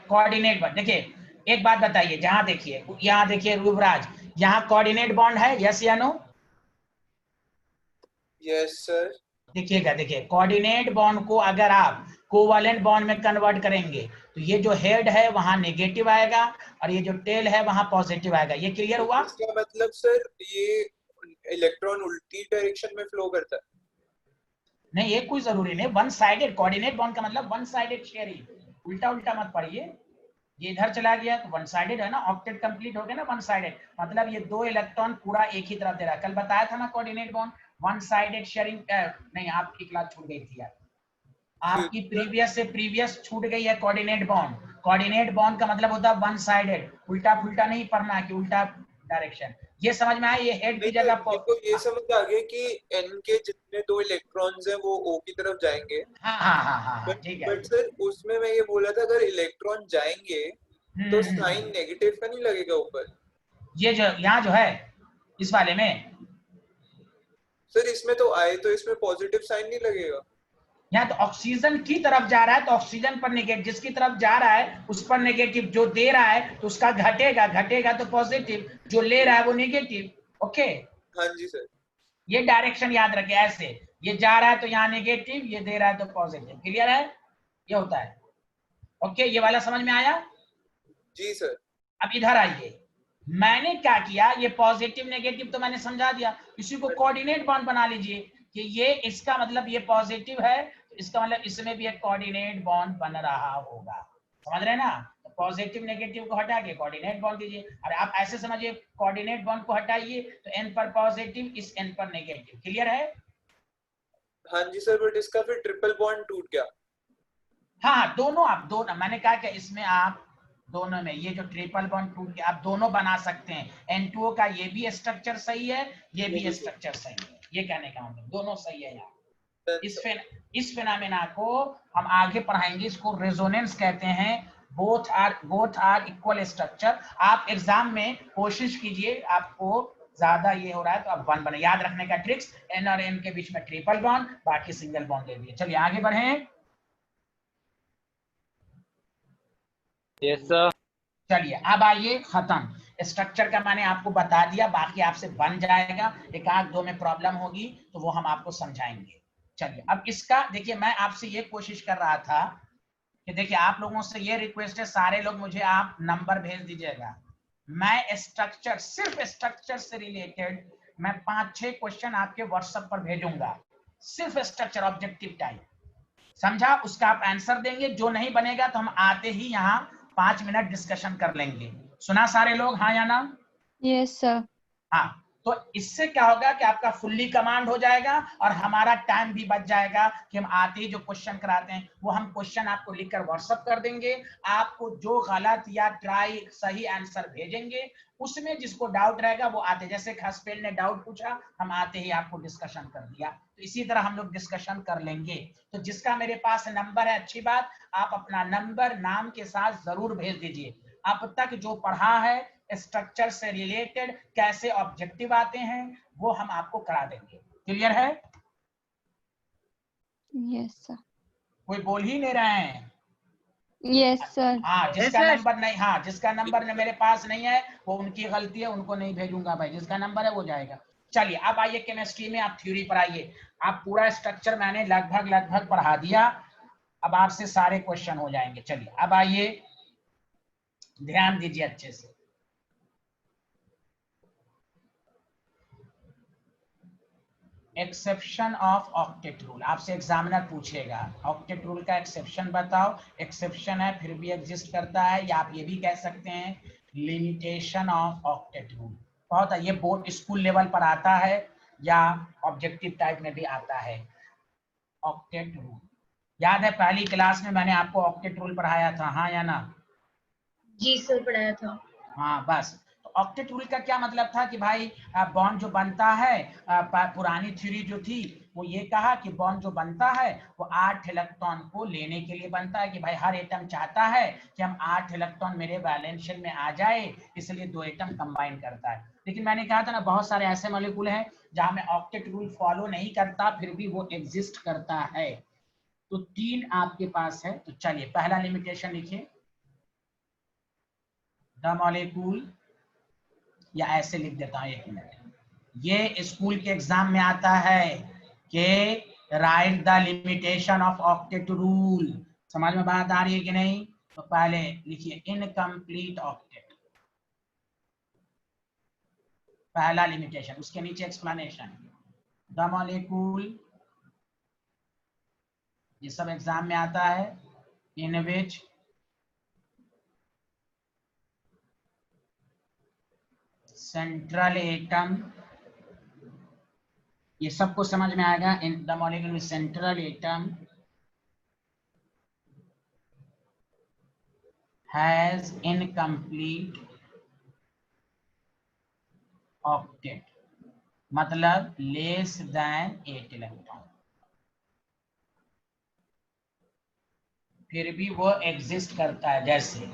कोऑर्डिनेट बॉन्ड। देखिए एक बात बताइए, जहां देखिए, यहाँ देखिए युवराज, यहाँ कोऑर्डिनेट बॉन्ड है, यस या नो? Yes sir. देखिएगा, देखिए कोऑर्डिनेट बॉन्ड को अगर आप कोवैलेंट बॉन्ड में कन्वर्ट करेंगे तो ये जो हेड है वहां नेगेटिव आएगा और ये जो टेल है वहां पॉजिटिव आएगा। ये क्लियर हुआ? इसका मतलब सर ये इलेक्ट्रॉन उल्टी डायरेक्शन में फ्लो करता है? नहीं, ये कोई जरूरी नहीं। वन साइडेड कोऑर्डिनेट बॉन्ड का मतलब वन साइडेड शेयरिंग, उल्टा उल्टा मत पढ़िए। ये इधर चला गया तो वन साइडेड है ना, ऑक्टेट कंप्लीट हो गया ना, वन साइडेड मतलब ये दो इलेक्ट्रॉन पूरा एक ही तरफ दे रहा है। कल बताया था ना coordinate bond one sided sharing. नहीं, आपकी क्लास छूट गई थी यार, आपकी प्रीवियस से प्रीवियस छूट गई है कोऑर्डिनेट बॉन्ड। कोऑर्डिनेट बॉन्ड का मतलब होता है वन साइडेड, उल्टा पुल्टा नहीं पढ़ना है कि उल्टा डायरेक्शन। ये समझ में आया? ये हेड की जगह तो ये समझ आ गया कि n के जितने दो इलेक्ट्रॉन्स हैं वो O की तरफ जाएंगे। हाँ हाँ हाँ हाँ, ठीक है। बट सर उसमें मैं ये बोला था, अगर इलेक्ट्रॉन जाएंगे तो साइन नेगेटिव का नहीं लगेगा ऊपर? ये जो यहाँ जो है इस वाले में सर इसमें तो आए तो इसमें पॉजिटिव साइन नहीं लगेगा? यहाँ तो ऑक्सीजन की तरफ जा रहा है तो ऑक्सीजन पर नेगेटिव, जिसकी तरफ जा रहा है उस पर नेगेटिव, जो दे रहा है तो उसका घटेगा, घटेगा तो पॉजिटिव, जो ले रहा है वो नेगेटिव। ओके, हाँ जी सर। ये डायरेक्शन याद रखे, ऐसे ये जा रहा है तो यहाँ नेगेटिव, ये दे रहा है तो पॉजिटिव। क्लियर है? ये होता है। ओके, ये वाला समझ में आया? जी सर। अब इधर आइए, मैंने क्या किया, ये पॉजिटिव नेगेटिव तो मैंने समझा दिया, इसी को कोऑर्डिनेट बॉन्ड बना लीजिए कि ये इसका मतलब ये पॉजिटिव है, तो इसका मतलब इसमें भी एक कोऑर्डिनेट बॉन्ड बन रहा होगा। समझ रहे हैं ना? तो पॉजिटिव नेगेटिव को हटा के कोऑर्डिनेट बॉन्ड दीजिए। और आप ऐसे समझिए, कोऑर्डिनेट बॉन्ड को हटाइए तो n पर पॉजिटिव, इस n पर नेगेटिव। क्लियर है? हाँ जी सर, बट इसका फिर ट्रिपल बॉन्ड टूट गया। हाँ, दोनों आप दोनों, मैंने कहा कि इसमें आप दोनों में ये जो ट्रिपल बॉन्ड टूट के आप दोनों बना सकते हैं। N2O का ये भी स्ट्रक्चर सही है, ये भी स्ट्रक्चर सही है। ये कहने का मतलब दोनों सही है यार। इस फेनोमेना को हम आगे पढ़ाएंगे, इसको रेजोनेंस कहते हैं। Both are equal structure. आप एग्जाम में कोशिश कीजिए, आपको ज्यादा ये हो रहा है तो आप वन बने। याद रखने का ट्रिक्स, N और N के बीच में ट्रिपल बॉन्ड, बाकी सिंगल बॉन्ड दे दिए। चलिए आगे बढ़े। Yes sir. चलिए अब आइए, खत्म। स्ट्रक्चर का मैंने आपको बता दिया, बाकी आपसे बन जाएगा। एक आध दो में प्रॉब्लम होगी तो वो हम आपको समझाएंगे। चलिए अब इसका देखिए, मैं आपसे ये कोशिश कर रहा था कि देखिए, आप लोगों से ये रिक्वेस्ट है, सारे लोग मुझे आप नंबर भेज दीजिएगा। मैं स्ट्रक्चर, सिर्फ स्ट्रक्चर से रिलेटेड मैं 5-6 क्वेश्चन आपके व्हाट्सएप पर भेजूंगा, सिर्फ स्ट्रक्चर ऑब्जेक्टिव टाइप। समझा? उसका आप आंसर देंगे, जो नहीं बनेगा तो हम आते ही यहाँ 5 मिनट डिस्कशन कर लेंगे। सुना सारे लोग, हाँ या ना? Yes sir. हाँ, तो इससे क्या होगा कि आपका फुल्ली कमांड हो जाएगा और हमारा टाइम भी बच जाएगा कि हम आते ही जो क्वेश्चन कराते हैं वो हम क्वेश्चन आपको लिखकर व्हाट्सएप कर देंगे। आपको जो गलत या ट्राई सही आंसर भेजेंगे, उसमें जिसको डाउट रहेगा वो आते, जैसे हसपेल ने डाउट पूछा, हम आते ही आपको डिस्कशन कर दिया। तो इसी तरह हम लोग डिस्कशन कर लेंगे। तो जिसका मेरे पास नंबर है, अच्छी बात, आप अपना नंबर नाम के साथ जरूर भेज दीजिए। अब तक जो पढ़ा है स्ट्रक्चर से रिलेटेड, कैसे ऑब्जेक्टिव आते हैं, वो हम आपको करा देंगे। क्लियर है? Yes sir. कोई बोल ही नहीं रहे हैं। Yes sir. हाँ, जिसका Yes, sir. नंबर नहीं, हाँ जिसका नंबर मेरे पास नहीं है वो उनकी गलती है, उनको नहीं भेजूंगा भाई। जिसका नंबर है वो जाएगा। चलिए अब आइए केमिस्ट्री में, आप थ्योरी पर आइए। आप पूरा स्ट्रक्चर मैंने लगभग पढ़ा दिया, अब आपसे सारे क्वेश्चन हो जाएंगे। चलिए अब आइए, ध्यान दीजिए अच्छे से। एक्सेप्शन ऑफ ऑक्टेट रूल, आपसे एग्जामिनर पूछेगा ऑक्टेट रूल का एक्सेप्शन बताओ। एक्सेप्शन है फिर भी एग्जिस्ट करता है, या आप ये भी कह सकते हैं लिमिटेशन ऑफ ऑक्टेट रूल। बहुत है, ये बोर्ड स्कूल लेवल पर आता है या ऑब्जेक्टिव टाइप में भी आता है। ऑक्टेट रूल याद है, पहली क्लास में मैंने आपको ऑक्टेट रूल पढ़ाया था, हाँ या ना? जी सर, पढ़ाया था। हाँ बस। तो ऑक्टेट रूल का क्या मतलब था कि भाई बॉन्ड जो बनता है, पुरानी थ्योरी जो थी वो ये कहा कि बॉन्ड जो बनता है वो 8 इलेक्ट्रॉन को लेने के लिए बनता है, कि भाई हर एटम चाहता है कि हम 8 इलेक्ट्रॉन मेरे वैलेंस शेल में आ जाए, इसलिए 2 एटम कंबाइन करता है। लेकिन मैंने कहा था ना, बहुत सारे ऐसे मॉलिक्यूल हैं जहां में ऑक्टेट रूल फॉलो नहीं करता, फिर भी वो एग्जिस्ट करता है। तो 3 आपके पास है। तो चलिए पहला लिमिटेशन लिखिए, द मॉलिक्यूल, या ऐसे लिख देता हूं, 1 मिनट। ये स्कूल के एग्जाम में आता है कि right the limitation of octet rule. समझ में बात आ रही है कि नहीं? तो पहले लिखिए इनकम्प्लीट ऑक्टेट, पहला लिमिटेशन, उसके नीचे एक्सप्लेनेशन, द मॉलिक्यूल, ये सब एग्जाम में आता है, इन विच सेंट्रल एटम, ये सबको समझ में आएगा, in the molecule with central atom has incomplete octet, मतलब लेस देन 8 इलेक्ट्रॉन, फिर भी वो एग्जिस्ट करता है। जैसे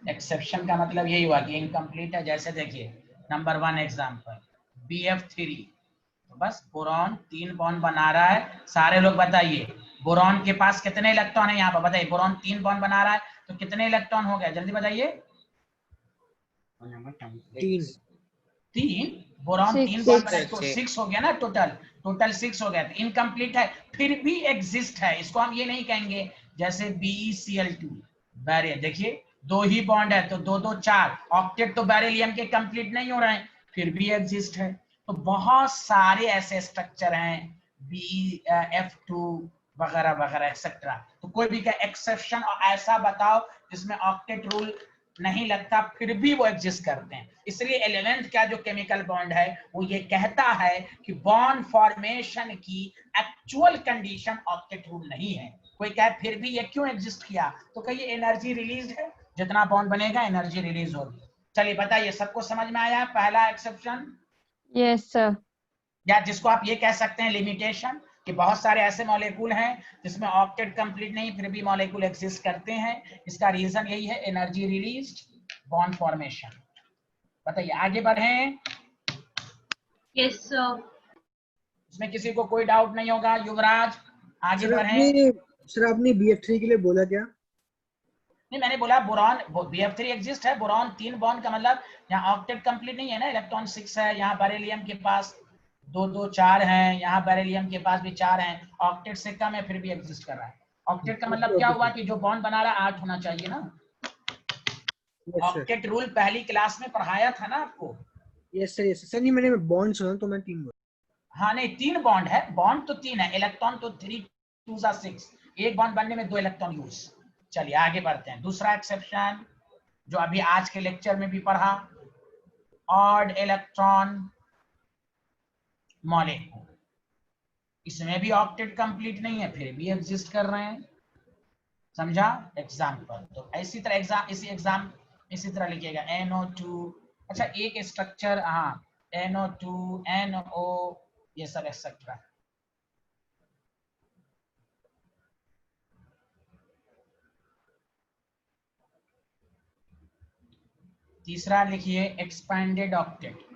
एक्सेप्शन का मतलब यही हुआ कि इनकम्प्लीट है। जैसे देखिए नंबर 1 एग्जांपल BF3, तो बस बोरॉन 3 बॉन्ड बना रहा है। सारे लोग बताइए बोरॉन के पास कितने इलेक्ट्रॉन है? यहाँ पर बताइए, बोरॉन 3 बॉन्ड बना रहा है तो कितने इलेक्ट्रॉन हो गया, जल्दी बताइए। 3 बोरॉन 3 बॉन्ड बनाए तो 6 हो गया ना, टोटल 6 हो गया। तो इनकम्प्लीट है फिर भी एग्जिस्ट है, इसको हम ये नहीं कहेंगे। जैसे BeCl2 बैरियर, देखिए 2 ही बॉन्ड है तो 2 2 4 ऑक्टेट, तो बेरिलियम के कंप्लीट नहीं हो रहे हैं, फिर भी एग्जिस्ट है। तो बहुत सारे ऐसे स्ट्रक्चर हैं, BF2 वगैरह वगैरह एक्सेट्रा। तो कोई भी का एक्सेप्शन और ऐसा बताओ जिसमें ऑक्टेट रूल नहीं लगता फिर भी वो एग्जिस्ट करते हैं। इसलिए 11th का जो केमिकल बॉन्ड है वो ये कहता है कि बॉन्ड फॉर्मेशन की एक्चुअल कंडीशन ऑक्टेट रूल नहीं है। कोई कहे फिर भी ये क्यों एग्जिस्ट किया, तो कहिए एनर्जी रिलीज है, जितना बॉन्ड बनेगा एनर्जी रिलीज होगी। चलिए बताइए, सबको समझ में आया पहला एक्सेप्शन? Yes sir. या जिसको आप ये कह सकते हैं लिमिटेशन, कि बहुत सारे ऐसे मॉलिक्यूल हैं जिसमें ऑक्टेट कंप्लीट नहीं फिर भी मॉलिक्यूल एग्जिस्ट करते हैं। इसका रीजन यही है, एनर्जी रिलीज, बॉन्ड फॉर्मेशन। बताइए आगे बढ़ें। Yes sir. इसमें किसी को कोई डाउट नहीं होगा। युवराज आगे बढ़ें। सर आपने BF3 के लिए बोला क्या? नहीं, मैंने बोला बोरॉन BF3 एग्जिस्ट है। बोरॉन 3 बॉन्ड का मतलब यहाँ ऑक्टेट कंप्लीट नहीं है ना, इलेक्ट्रॉन 6 है। यहाँ बेरिलियम के पास 2 2 4 हैं, यहाँ बेरिलियम के पास भी 4 हैं, ऑक्टेट से कम है फिर भी एग्जिस्ट कर रहा है। ऑक्टेट का मतलब क्या हुआ कि जो बॉन्ड बना रहा है 8 होना चाहिए ना। ऑक्टेट रूल पहली क्लास में पढ़ाया था ना आपको। यस सर नहीं, मैंने बॉन्ड सुना तो मैं 3 बोला। हाँ नहीं, 3 बॉन्ड है, बॉन्ड तो 3 है, इलेक्ट्रॉन तो 3 2 सा 6, एक बॉन्ड बनने में 2 इलेक्ट्रॉन यूज। चलिए आगे बढ़ते हैं। दूसरा एक्सेप्शन जो अभी आज के लेक्चर में भी पढ़ा, ऑड इलेक्ट्रॉन मॉलिक्यूल, इसमें भी ऑक्टेट कंप्लीट नहीं है फिर भी एग्जिस्ट कर रहे हैं, समझा? एग्जाम्पल तो इसी इसी तरह लिखिएगा NO2। अच्छा एक स्ट्रक्चर, हाँ NO2 NO ये सब एक्सेट्रा। तीसरा लिखिए एक्सपैंडेड ऑक्टेट।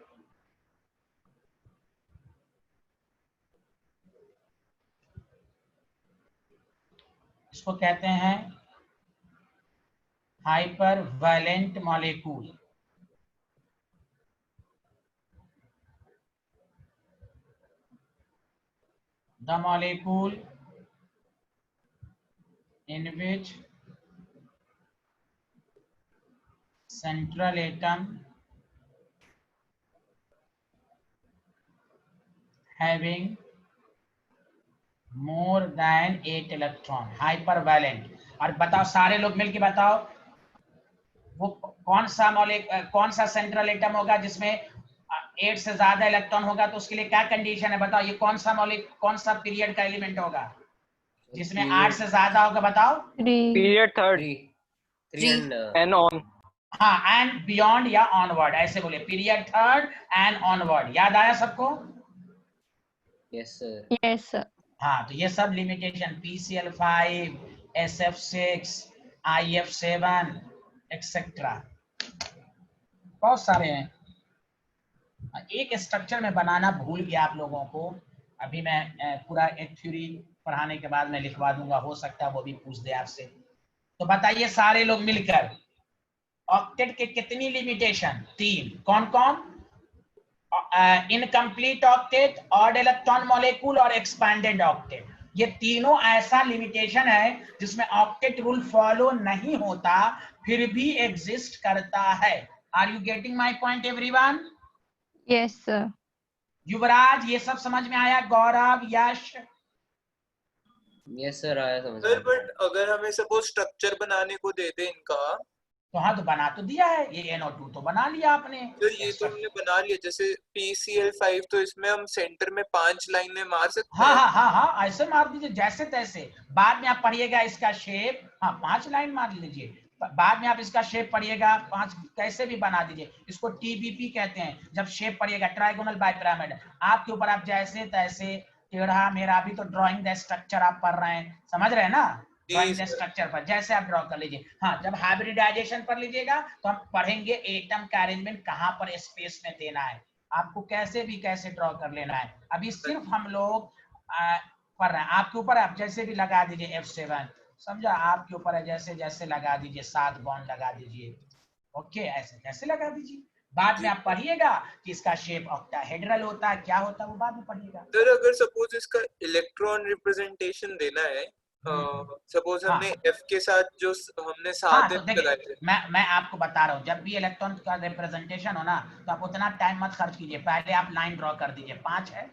इसको कहते हैं hyper valent molecule. The molecule in which central atom having more than 8 electron, hypervalent। और बताओ सारे लोग मिलके बताओ वो कौन सा सेंट्रल एटम होगा जिसमें 8 से ज्यादा इलेक्ट्रॉन होगा, तो उसके लिए क्या कंडीशन है बताओ? ये कौन सा पीरियड का एलिमेंट होगा जिसमें 8 से ज्यादा होगा? बताओ। Period third and on. हाँ, एंड बियॉन्ड या ऑनवर्ड, ऐसे बोले, पीरियड थर्ड एंड ऑनवर्ड। याद आया सबको? Yes sir. Yes, sir. हाँ, तो ये सब limitation PCl5, SF6, IF7 etcetera बहुत सारे हैं। एक स्ट्रक्चर में बनाना भूल गया आप लोगों को, अभी मैं पूरा एक थ्योरी पढ़ाने के बाद मैं लिखवा दूंगा, हो सकता है वो भी पूछ दे आपसे। तो बताइए सारे लोग मिलकर ऑक्टेट के कितनी लिमिटेशन? 3। कौन कौन? Incomplete octet, odd electron molecule और एक्सपैंडेड ऑक्टेट। ये तीनों ऐसा लिमिटेशन है जिसमें ऑक्टेट रूल फॉलो नहीं होता फिर भी एग्जिस्ट करता है। Are you getting my point everyone? Yes, sir. Yuvraj ये सब समझ में आया? गौरव, यश? यस सर, आया समझ सर में। बट अगर हमें सपोज स्ट्रक्चर बनाने को दे दे इनका, तो हाँ, तो बना तो दिया है, ये NO2 तो बना लिया आपने। तो ये तो हमने बना लिया। जैसे PCl5 तो इसमें हम सेंटर में 5 लाइन में मार सकते हाँ हैं। हाँ हाँ हाँ, ऐसे मार दीजिए जैसे तैसे। बाद में आप पढ़िएगा इसका शेप, हाँ 5 लाइन मार लीजिए। बाद में आप इसका शेप पढ़िएगा, 5 कैसे भी बना दीजिए। इसको TBP कहते हैं जब शेप पढ़िएगा, ट्राइगोनल बाइपिरामिड। आपके ऊपर, आप जैसे तैसे टेढ़ा मेढ़ा, भी तो ड्राइंग द स्ट्रक्चर आप पढ़ रहे हैं, समझ रहे हैं ना? ड्राइंग द स्ट्रक्चर पर जैसे आप ड्रॉ कर लीजिए। हाँ, जब हाइब्रिडाइजेशन पर लीजिएगा तो हम पढ़ेंगे एटम का अरेंजमेंट कहाँ पर स्पेस में देना है, आपको कैसे भी कैसे ड्रॉ कर लेना है। अभी सिर्फ हम लोग पढ़ रहे हैं, आपके ऊपर, आप जैसे भी लगा दीजिए F7, समझा? आपके ऊपर है, जैसे जैसे लगा दीजिए, 7 बॉन्ड लगा दीजिए, ओके, ऐसे कैसे लगा दीजिए। बाद में आप पढ़िएगा कि इसका शेप ऑक्टाहेड्रल होता है, क्या होता है वो बाद में पढ़िएगा। सर अगर सपोज इसका इलेक्ट्रॉन रिप्रेजेंटेशन देना है, सपोज हमने F के साथ जो हमने 7 हाँ, तो दिन लगाए थे, मैं आपको बता रहा हूँ, जब भी इलेक्ट्रॉन का रिप्रेजेंटेशन हो ना, तो आप उतना टाइम मत खर्च कीजिए, पहले आप लाइन ड्रॉ कर दीजिए। 5 है,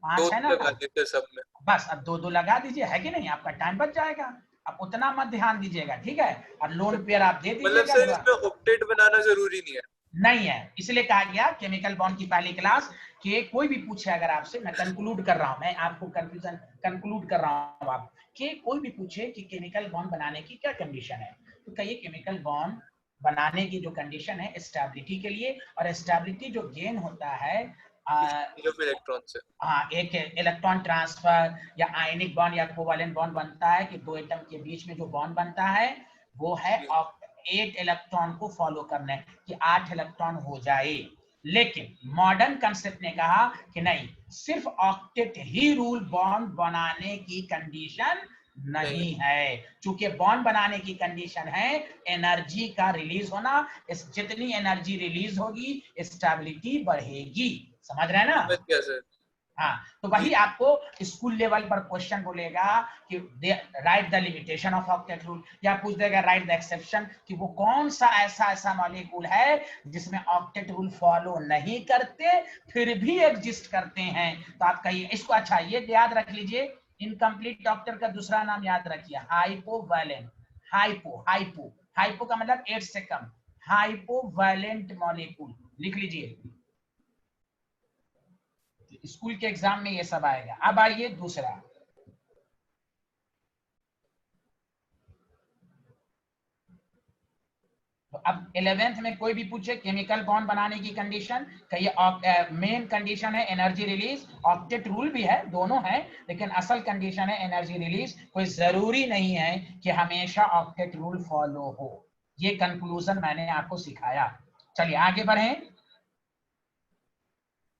5 है ना, लगा देते सब में। बस अब 2-2 लगा दीजिए, है कि नहीं? आपका टाइम बच जाएगा। अब उतना मत ध्यान दीजिएगा, ठीक है? और लोन पेयर आप दे मतलब सर दीजिएगा। इसमें ऑक्टेट बनाना जरूरी नहीं है? नहीं है, इसलिए कहा गया केमिकल बॉन्ड की पहली क्लास कि कोई भी पूछे अगर आपसे, मैं कंक्लूड कर रहा हूं, मैं आपको कंफ्यूजन कंक्लूड कर रहा हूं, आप कि कोई भी पूछे कि केमिकल बॉन्ड बनाने की क्या कंडीशन है, तो कहिए केमिकल बॉन्ड बनाने की जो कंडीशन है स्टेबिलिटी के लिए, और स्टेबिलिटी जो गेन होता है इलेक्ट्रॉन से, हाँ, एक इलेक्ट्रॉन ट्रांसफर या आयनिक बॉन्ड या कोवैलेंट बॉन्ड बनता है कि 2 एटम के बीच में जो बॉन्ड बनता है वो है 8 इलेक्ट्रॉन को फॉलो करना है कि 8 इलेक्ट्रॉन हो जाए। लेकिन मॉडर्न कंसेप्ट ने कहा कि नहीं, सिर्फ ऑक्टेट ही रूल बॉन्ड बनाने की कंडीशन नहीं है। चूंकि बॉन्ड बनाने की कंडीशन है एनर्जी का रिलीज होना, इस जितनी एनर्जी रिलीज होगी स्टेबिलिटी बढ़ेगी। समझ रहे हैं ना? सर हाँ, तो वही आपको स्कूल लेवल पर क्वेश्चन बोलेगा कि right the limitation of octet rule, या पूछ देगा राइट द एक्सेप्शन, कि वो कौन सा ऐसा मॉलिक्यूल है जिसमें ऑक्टेट रूल फॉलो नहीं करते फिर भी एग्जिस्ट करते हैं। तो आप कहिए इसको। अच्छा, ये याद रख लीजिए, इनकम्प्लीट ऑक्टेट का दूसरा नाम याद रखिए, हाइपोवैलेंट। हाइपो का मतलब 8 से कम, हाइपोवैलेंट मॉलिक्यूल लिख लीजिए, स्कूल के एग्जाम में ये सब आएगा। अब आइए दूसरा, तो अब 11th में कोई भी पूछे केमिकल बॉन्ड बनाने की कंडीशन, कहिए मेन कंडीशन है एनर्जी रिलीज, ऑक्टेट रूल भी है, दोनों है, लेकिन असल कंडीशन है एनर्जी रिलीज। कोई जरूरी नहीं है कि हमेशा ऑक्टेट रूल फॉलो हो, ये कंक्लूजन मैंने आपको सिखाया। चलिए आगे बढ़ें।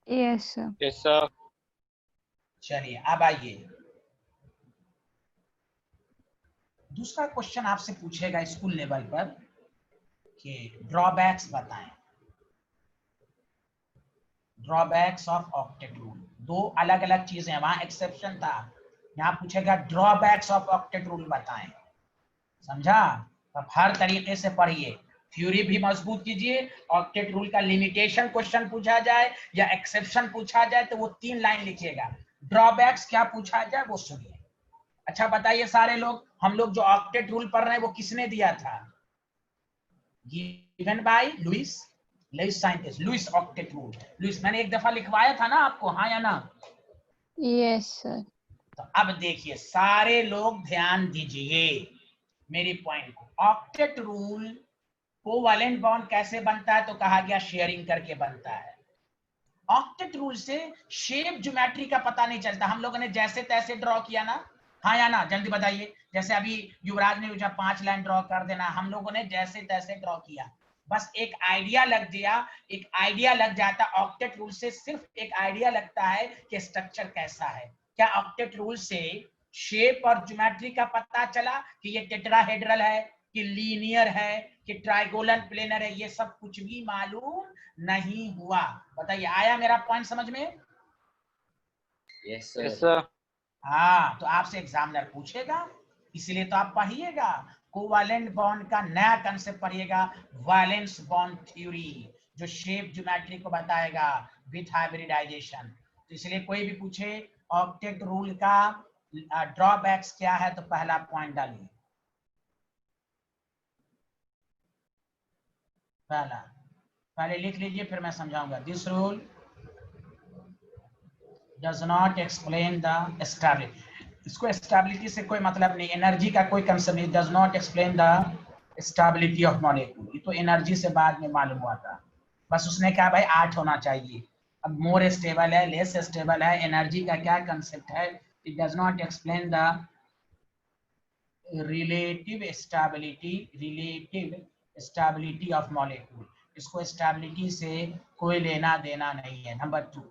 Yes, sir. Yes, sir. चलिए अब आइए, दूसरा क्वेश्चन आपसे पूछेगा स्कूल लेवल पर कि ड्रॉबैक्स बताएं, ड्रॉबैक्स ऑफ ऑक्टेट रूल। दो अलग अलग चीजें, वहां एक्सेप्शन था, यहाँ पूछेगा ड्रॉबैक्स ऑफ ऑक्टेट रूल बताएं। समझा? अब हर तरीके से पढ़िए, थ्योरी भी मजबूत कीजिए, ऑक्टेट रूल का लिमिटेशन क्वेश्चन पूछा जाए या एक्सेप्शन पूछा जाए तो वो 3 लाइन लिखिएगा, ड्रॉबैक्स क्या पूछा जाए वो सुनिए। अच्छा बताइए सारे लोग, हम लोग जो ऑक्टेट रूल पढ़ रहे हैं वो किसने दिया था? Given by Lewis scientist, Lewis octet rule. Lewis मैंने एक दफा लिखवाया था ना आपको, हाँ या ना? Yes, sir. तो अब देखिए सारे लोग ध्यान दीजिए मेरी पॉइंट को। ऑक्टेट रूल कोवैलेंट बॉन्ड कैसे बनता है? तो कहा गया शेयरिंग करके बनता है। ऑक्टेट रूल से शेप ज्योमेट्री का पता नहीं चलता, हम लोगों ने जैसे तैसे ड्रॉ किया ना, हाँ या ना? जल्दी बताइए। जैसे अभी युवराज ने पूछा 5 लाइन ड्रॉ कर देना, हम लोगों ने जैसे तैसे ड्रॉ किया, बस एक आइडिया लग गया, एक आइडिया लग जाता। ऑक्टेट रूल से सिर्फ एक आइडिया लगता है कि स्ट्रक्चर कैसा है। क्या ऑक्टेट रूल से शेप और ज्योमेट्री का पता चला कि ये टेट्राहेड्रल है, कि लीनियर है, कि ट्राइगोनल प्लेनर है? ये सब कुछ भी मालूम नहीं हुआ। बताइए, आया मेरा पॉइंट समझ में? Yes Yes, sir. sir. हाँ, तो आपसे एग्जामिनर पूछेगा, इसलिए तो आप पढ़िएगा, कोवैलेंट बॉन्ड का नया कंसेप्ट पढ़िएगा, वैलेंस बॉन्ड थ्योरी, जो शेप ज्योमेट्री को बताएगा विथ हाइब्रिडाइजेशन। तो इसलिए कोई भी पूछे ऑक्टेट रूल का ड्रॉबैक्स क्या है, तो पहला पॉइंट डालिए, पहले लिख लीजिए, फिर मैं समझाऊंगा। This rule does not explain the stability, इसको स्टेबिलिटी से कोई मतलब नहीं, एनर्जी का कोई कंसेप्ट नहीं, does not explain the stability of molecule, ये तो एनर्जी से बाद में मालूम हुआ था। बस उसने कहा भाई 8 होना चाहिए, अब मोर स्टेबल है, लेस स्टेबल है, एनर्जी का क्या कंसेप्ट है? It does not explain the relative stability of molecule, इसको स्टेबिलिटी से कोई लेना देना नहीं है। नंबर 2,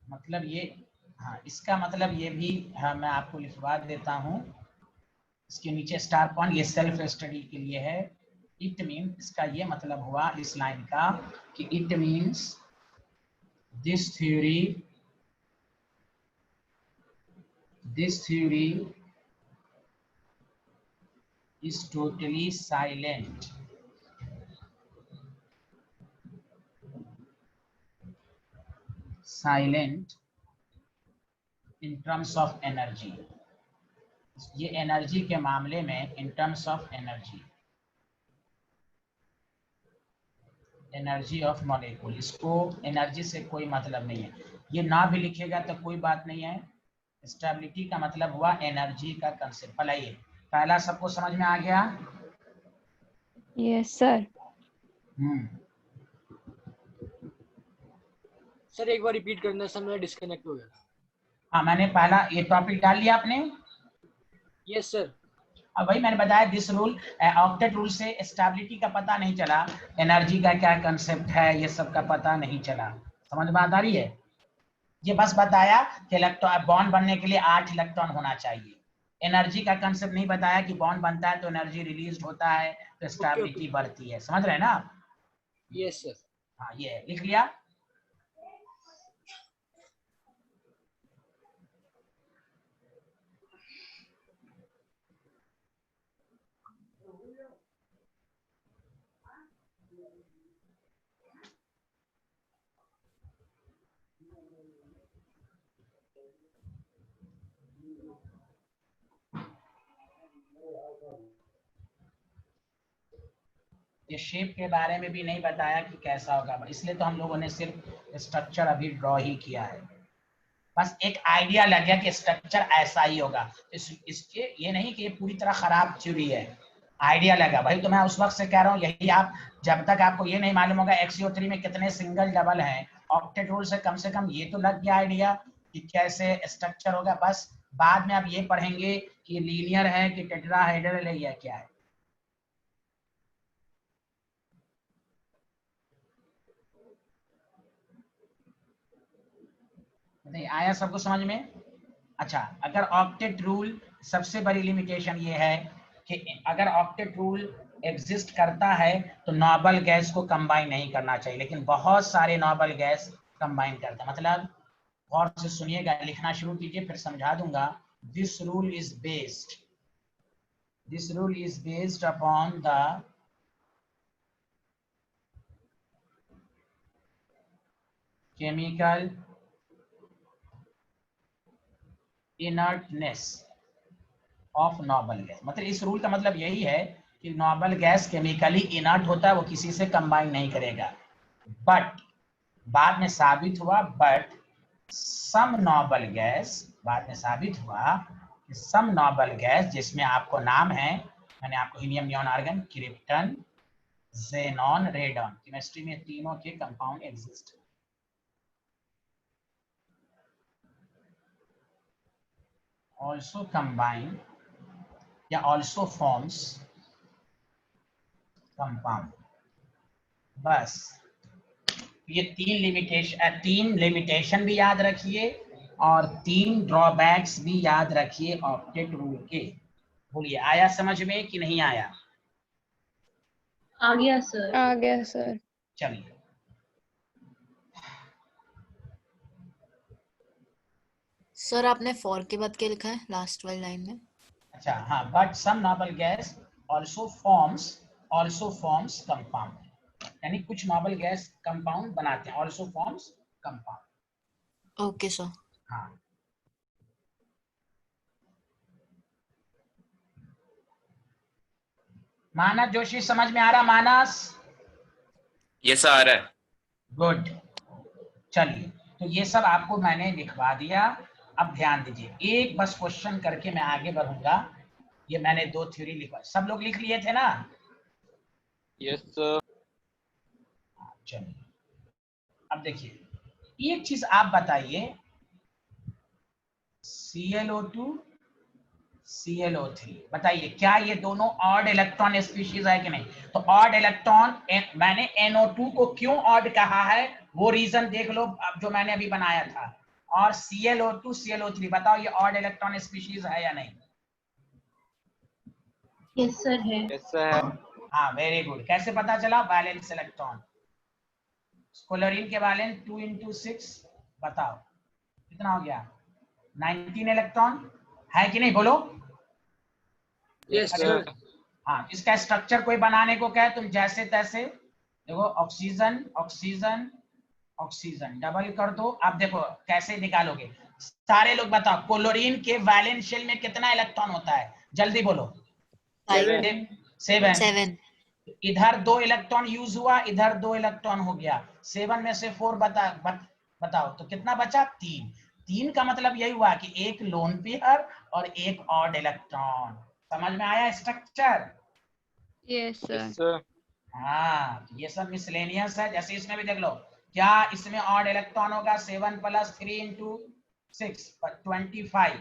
मतलब ये, हाँ इसका मतलब ये भी, हाँ मैं आपको लिखवा देता हूँ, इसके नीचे स्टार पॉइंट, ये सेल्फ स्टडी के लिए है। इट मीन, इसका ये मतलब हुआ इस लाइन का कि it means this theory is totally silent in terms of energy. ये एनर्जी के मामले में, in terms of energy of molecule, इसको एनर्जी से कोई मतलब नहीं है। ये ना भी लिखेगा तो कोई बात नहीं है, स्टेबिलिटी का मतलब हुआ एनर्जी का कंसेप्ट। पढ़ाइए, पहला सबको समझ में आ गया? Yes, sir. सर एक बार रिपीट करना सर, मेरा डिस्कनेक्ट हो गया था। हाँ, मैंने पहला ये टॉपिक डाल लिया आपने? Yes sir. अब वही मैंने बताया, दिस रूल, ऑक्टेट रूल से स्टेबिलिटी का पता नहीं चला, एनर्जी का क्या कंसेप्ट है ये सब का पता नहीं चला। समझ में आ रही है? ये बस बताया कि इलेक्ट्रॉन बॉन्ड बनने के लिए 8 इलेक्ट्रॉन होना चाहिए, एनर्जी का कंसेप्ट नहीं बताया कि बॉन्ड बनता है तो एनर्जी रिलीज होता है तो स्टेबिलिटी बढ़ती है। समझ रहे हैं ना? Yes sir. हाँ, ये लिख लिया। ये शेप के बारे में भी नहीं बताया कि कैसा होगा, इसलिए तो हम लोगों ने सिर्फ स्ट्रक्चर अभी ड्रॉ ही किया है। बस एक आइडिया लग गया कि स्ट्रक्चर ऐसा ही होगा। इसके ये नहीं कि ये पूरी तरह खराब थ्योरी है, आइडिया लगा भाई। तो मैं उस वक्त से कह रहा हूँ यही, आप जब तक आपको ये नहीं मालूम होगा XCO3 में कितने सिंगल डबल हैं, ऑक्टेट रूल से कम ये तो लग गया आइडिया कि कैसे स्ट्रक्चर होगा। बस बाद में आप ये पढ़ेंगे कि लीनियर है कि टेट्राहेड्रल है या क्या है। नहीं आया सबको समझ में? अच्छा, अगर ऑक्टेट रूल, सबसे बड़ी लिमिटेशन ये है कि अगर ऑक्टेट रूल एग्जिस्ट करता है तो नोबल गैस को कंबाइन नहीं करना चाहिए, लेकिन बहुत सारे नोबल गैस कंबाइन करता है। मतलब गौर से सुनिएगा, लिखना शुरू कीजिए फिर समझा दूंगा। This rule is based upon the chemical inertness of noble gas. मतलब इस रूल का मतलब यही है कि नोबल गैस केमिकली इनर्ट होता है, वो किसी से कंबाइन नहीं करेगा। बट बाद में साबित हुआ सम नोबल गैस, बाद में साबित हुआ कि सम नोबल गैस जिसमें आपको नाम है, मैंने आपको helium, neon, argon, krypton, xenon, radon, chemistry में तीनों के कंपाउंड एग्जिस्ट। also combine या also forms compound। बस ये तीन लिमिटेशन भी याद रखिए और 3 ड्रॉबैक्स भी याद रखिए ऑक्टेट रूल के। बोलिए आया समझ में कि नहीं आया? आ गया सर। आ गया सर। चलिए, सर आपने फॉर के बाद क्या लिखा है लास्ट वाली लाइन में? अच्छा हाँ, but some noble gas also forms compound, यानी कुछ नोबल गैस कंपाउंड बनाते हैं, also forms compound. Okay sir. हाँ, मानस जोशी समझ में आ रहा? मानस यस आ रहा है। गुड। चलिए, तो ये सब आपको मैंने लिखवा दिया। अब ध्यान दीजिए, एक बस क्वेश्चन करके मैं आगे बढ़ूंगा। ये मैंने 2 थ्योरी लिखवा, सब लोग लिख लिए थे ना? Yes sir. चलिए, अब देखिए एक चीज आप बताइए, ClO2 ClO3, बताइए क्या ये दोनों ऑड इलेक्ट्रॉन स्पीशीज है कि नहीं? तो ऑड इलेक्ट्रॉन, मैंने NO2 को क्यों ऑड कहा है वो रीजन देख लो, अब जो मैंने अभी बनाया था। और ClO2 ClO3, बताओ ये ऑड इलेक्ट्रॉन स्पीशीज है या नहीं? यस सर है। Yes sir. हाँ, वेरी गुड। कैसे पता चला? वैलेंस इलेक्ट्रॉन, क्लोरीन के वैलेंस 2 × 6, बताओ कितना हो गया? 19 इलेक्ट्रॉन है कि नहीं, बोलो। Yes sir. हाँ, इसका स्ट्रक्चर कोई बनाने को कहे तुम जैसे तैसे देखो, ऑक्सीजन ऑक्सीजन ऑक्सीजन डबल कर दो। अब देखो कैसे निकालोगे, सारे लोग बताओ क्लोरीन के वैलेंस शेल में कितना इलेक्ट्रॉन होता है, जल्दी बोलो। 7। इधर 2 इलेक्ट्रॉन यूज हुआ, इधर 2 इलेक्ट्रॉन हो गया, 7 में से 4 बताओ तो कितना बचा? 3 का मतलब यही हुआ कि एक लोन पेयर और एक ऑड इलेक्ट्रॉन। समझ में आया स्ट्रक्चर? Yes sir. सर हाँ, ये सब मिसलेनियस है। जैसे इसमें भी देख लो, क्या इसमें ऑड इलेक्ट्रॉन होगा? 7 + 3 × 6 25।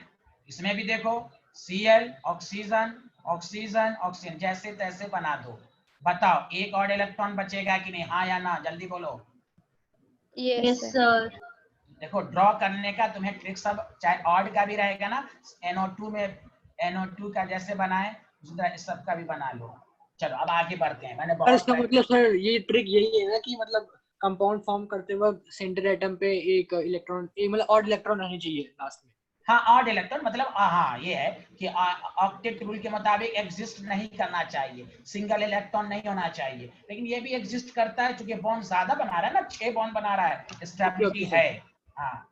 इसमें भी देखो Cl, ऑक्सीजन ऑक्सीजन ऑक्सीजन, जैसे तैसे बना दो। बताओ एक ऑड इलेक्ट्रॉन बचेगा कि नहीं? हाँ या ना, जल्दी बोलो। Yes sir. देखो ड्रॉ करने का तुम्हें ट्रिक सब, चाहे ऑड का भी रहेगा ना, NO2 में NO2 का जैसे बनाए उसी तरह इस सब का भी बना लो। चलो अब आगे बढ़ते हैं। मैंने सर बहुत इसका मतलब सर ये ट्रिक यही है ना कि मतलब कंपाउंड फॉर्म करते वक्त सेंटर एटम पे एक इलेक्ट्रॉन, मतलब ऑड इलेक्ट्रॉन रहनी चाहिए लास्ट में। हाँ, ऑड इलेक्ट्रॉन मतलब हाँ ये है कि ऑक्टेट रूल के मुताबिक एग्जिस्ट नहीं करना चाहिए, सिंगल इलेक्ट्रॉन नहीं होना चाहिए, लेकिन ये भी एग्जिस्ट करता है क्योंकि बॉन्ड ज्यादा बना रहा है ना, 6 बॉन्ड बना रहा है, स्टेबिलिटी है। हाँ,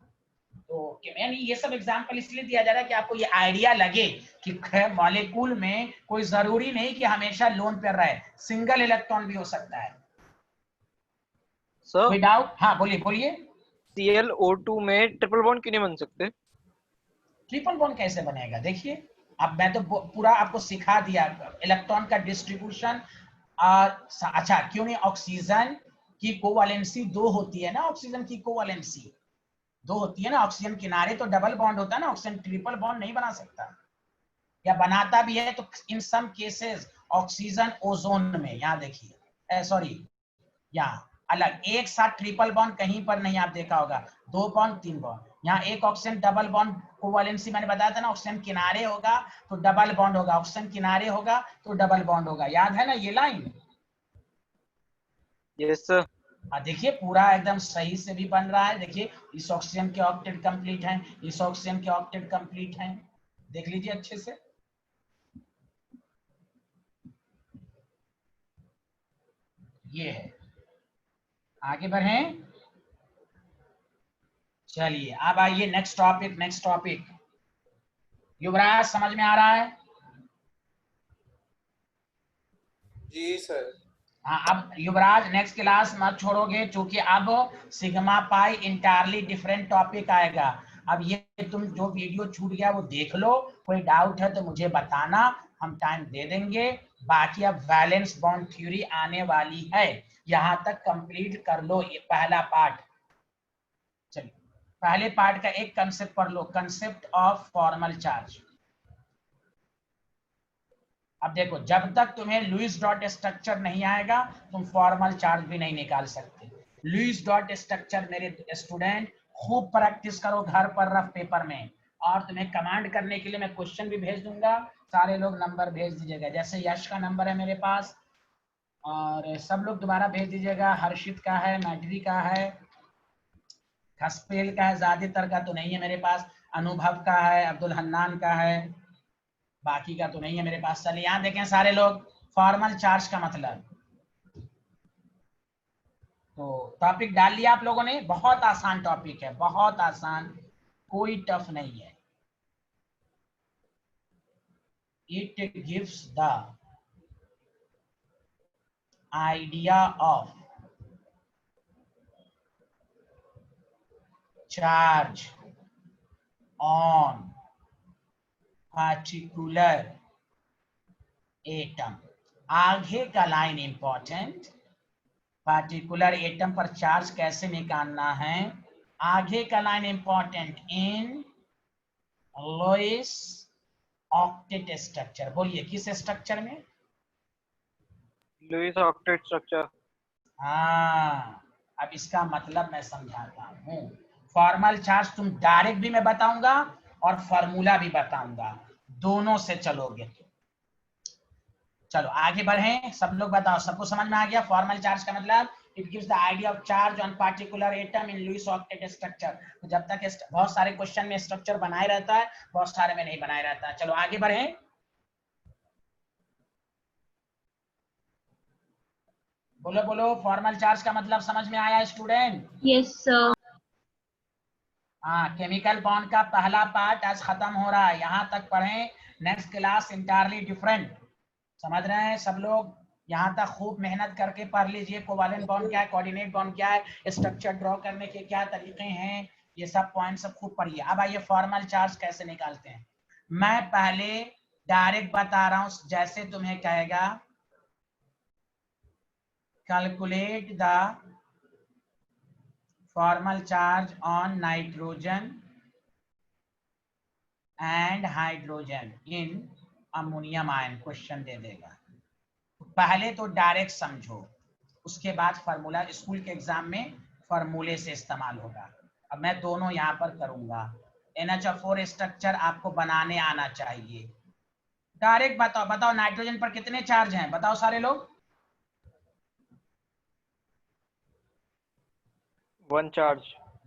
तो यानी ये सब एग्जांपल इसलिए दिया जा रहा है कि आपको ये आइडिया लगे कि मॉलिक्यूल में कोई जरूरी नहीं कि हमेशा लोन पेयर रहे, सिंगल इलेक्ट्रॉन भी हो सकता है। सर कोई डाउट? हाँ बोलिए बोलिए। ClO2 में ट्रिपल बॉन्ड क्यों नहीं बन सकते? ट्रिपल बॉन्ड कैसे बनेगा? देखिए अब मैं तो पूरा आपको सिखा दिया इलेक्ट्रॉन का डिस्ट्रीब्यूशन। अच्छा क्यों नहीं, ऑक्सीजन की कोवैलेंसी 2 होती है ना, ऑक्सीजन की कोवैलेंसी 2 होती है ना, ऑक्सीजन किनारे तो डबल बॉन्ड होता है ना, ऑक्सीजन ट्रिपल बॉन्ड नहीं बना सकता, या बनाता भी है तो इन सम केसेस ऑक्सीजन ओजोन में, यहाँ देखिए सॉरी यहाँ अलग एक साथ ट्रिपल बॉन्ड कहीं पर नहीं आप देखा होगा, 2 बॉन्ड 3 बॉन्ड, यहाँ एक ऑक्सीजन डबल बॉन्ड कोवैलेंसी मैंने बताया था ना, ऑक्सीजन किनारे होगा तो डबल बॉन्ड होगा, ऑक्सीजन किनारे होगा तो डबल बॉन्ड होगा, याद है ना ये लाइन? Yes sir. देखिए पूरा एकदम सही से भी बन रहा है। देखिए इस ऑक्सीजन के ऑक्टेट कंप्लीट हैं, इस ऑक्सीजन के ऑक्टेट कंप्लीट हैं, देख लीजिए अच्छे से। ये है, आगे बढ़ें। चलिए अब आइए नेक्स्ट टॉपिक। युवराज समझ में आ रहा है? जी सर। हाँ अब युवराज नेक्स्ट क्लास मत छोड़ोगे, क्योंकि अब sigma pi entirely different topic आएगा। अब ये तुम जो वीडियो छूट गया वो देख लो, कोई डाउट है तो मुझे बताना, हम टाइम दे देंगे। बाकी अब वैलेंस बॉन्ड थ्योरी आने वाली है, यहां तक कंप्लीट कर लो ये पहला पार्ट। चलिए पहले पार्ट का एक कंसेप्ट पढ़ लो, कंसेप्ट ऑफ फॉर्मल चार्ज। अब देखो जब तक तुम्हें लुईस डॉट स्ट्रक्चर नहीं आएगा तुम फॉर्मल चार्ज भी नहीं निकाल सकते। लुईस डॉट स्ट्रक्चर मेरे स्टूडेंट खूब प्रैक्टिस करो घर पर रफ पेपर में, और तुम्हें कमांड करने के लिए मैं क्वेश्चन भी भेज दूंगा, सारे लोग नंबर भेज दीजिएगा। जैसे यश का नंबर है मेरे पास, और सब लोग दोबारा भेज दीजिएगा। हर्षित का है, मैट्री का है, खसपेल का है, ज्यादातर का तो नहीं है मेरे पास, अनुभव का है, अब्दुल हन्नान का है, बाकी का तो नहीं है मेरे पास। चलिए यहाँ देखें सारे लोग, फॉर्मल चार्ज का मतलब, तो टॉपिक डाल लिया आप लोगों ने। बहुत आसान टॉपिक है, बहुत आसान, कोई टफ नहीं है। It gives the idea of charge on particular atom. आगे का लाइन इंपॉर्टेंट, पार्टिकुलर एटम पर चार्ज कैसे निकालना है, आगे का line important, in Lewis octet structure. बोलिए किस स्ट्रक्चर में? Lewis octet structure. हाँ अब इसका मतलब मैं समझाता हूँ। फॉर्मल चार्ज तुम डायरेक्ट भी मैं बताऊंगा और फॉर्मूला भी बताऊंगा, दोनों से चलोगे तो। चलो आगे बढ़ें, सब लोग बताओ, सबको समझ में आ गया फॉर्मल चार्ज का मतलब? It gives the idea of charge on particular atom in Lewis octet structure. तो जब तक बहुत सारे क्वेश्चन में स्ट्रक्चर बनाए रहता है, बहुत सारे में नहीं बनाए रहता है। चलो आगे बढ़ें। बोलो बोलो, फॉर्मल चार्ज का मतलब समझ में आया स्टूडेंट? Yes sir. हाँ केमिकल बॉन्ड का पहला पार्ट आज खत्म हो रहा है, यहाँ तक पढ़ें। Next class entirely different. समझ रहे हैं सब लोग? यहाँ तक खूब मेहनत करके पढ़ लीजिए, कोवैलेंट बॉन्ड क्या है, कोऑर्डिनेट बॉन्ड क्या है, स्ट्रक्चर ड्रॉ करने के क्या तरीके हैं, ये सब पॉइंट सब खूब पढ़िए। अब आइए फॉर्मल चार्ज कैसे निकालते हैं। मैं पहले डायरेक्ट बता रहा हूं, जैसे तुम्हें कहेगा calculate the formal charge on nitrogen and hydrogen in ammonium ion, question दे देगा। पहले तो डायरेक्ट समझो, उसके बाद फार्मूला स्कूल के एग्जाम में फार्मूले से इस्तेमाल होगा। अब मैं दोनों यहाँ पर करूंगा। NH4 स्ट्रक्चर आपको बनाने आना चाहिए। डायरेक्ट बताओ, बताओ नाइट्रोजन पर कितने चार्ज हैं, बताओ सारे लोग। 1 चार्ज।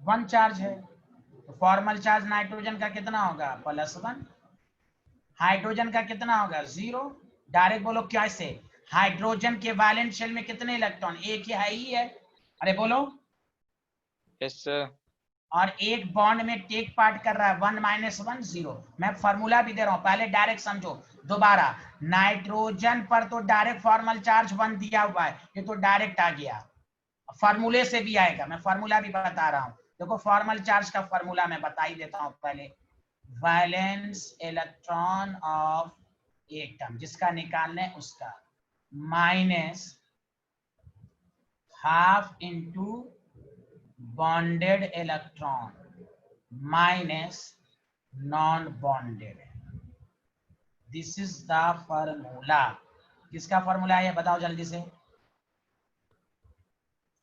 1 चार्ज है, तो फॉर्मल चार्ज नाइट्रोजन का कितना होगा, +1। हाइड्रोजन का कितना होगा, 0। डायरेक्ट बोलो कैसे? हाइड्रोजन के वैलेंट शेल में कितने इलेक्ट्रॉन, एक ही है ही है। अरे बोलो। Yes sir. और एक बॉन्ड में टेक पार्ट कर रहा है 1 - 1 0। मैं फॉर्मूला भी दे रहा हूं, पहले डायरेक्ट समझो। दोबारा, नाइट्रोजन पर तो डायरेक्ट फॉर्मल चार्ज 1 दिया हुआ है, ये तो डायरेक्ट आ गया। फॉर्मूले से भी आएगा, मैं फॉर्मूला भी बता रहा हूं। देखो फॉर्मल चार्ज का फॉर्मूला मैं बता ही देता हूं पहले। वैलेंस इलेक्ट्रॉन ऑफ एटम जिसका निकालना है उसका minus half into bonded electron minus non bonded. This is the formula. किसका फॉर्मूला है ये बताओ जल्दी से।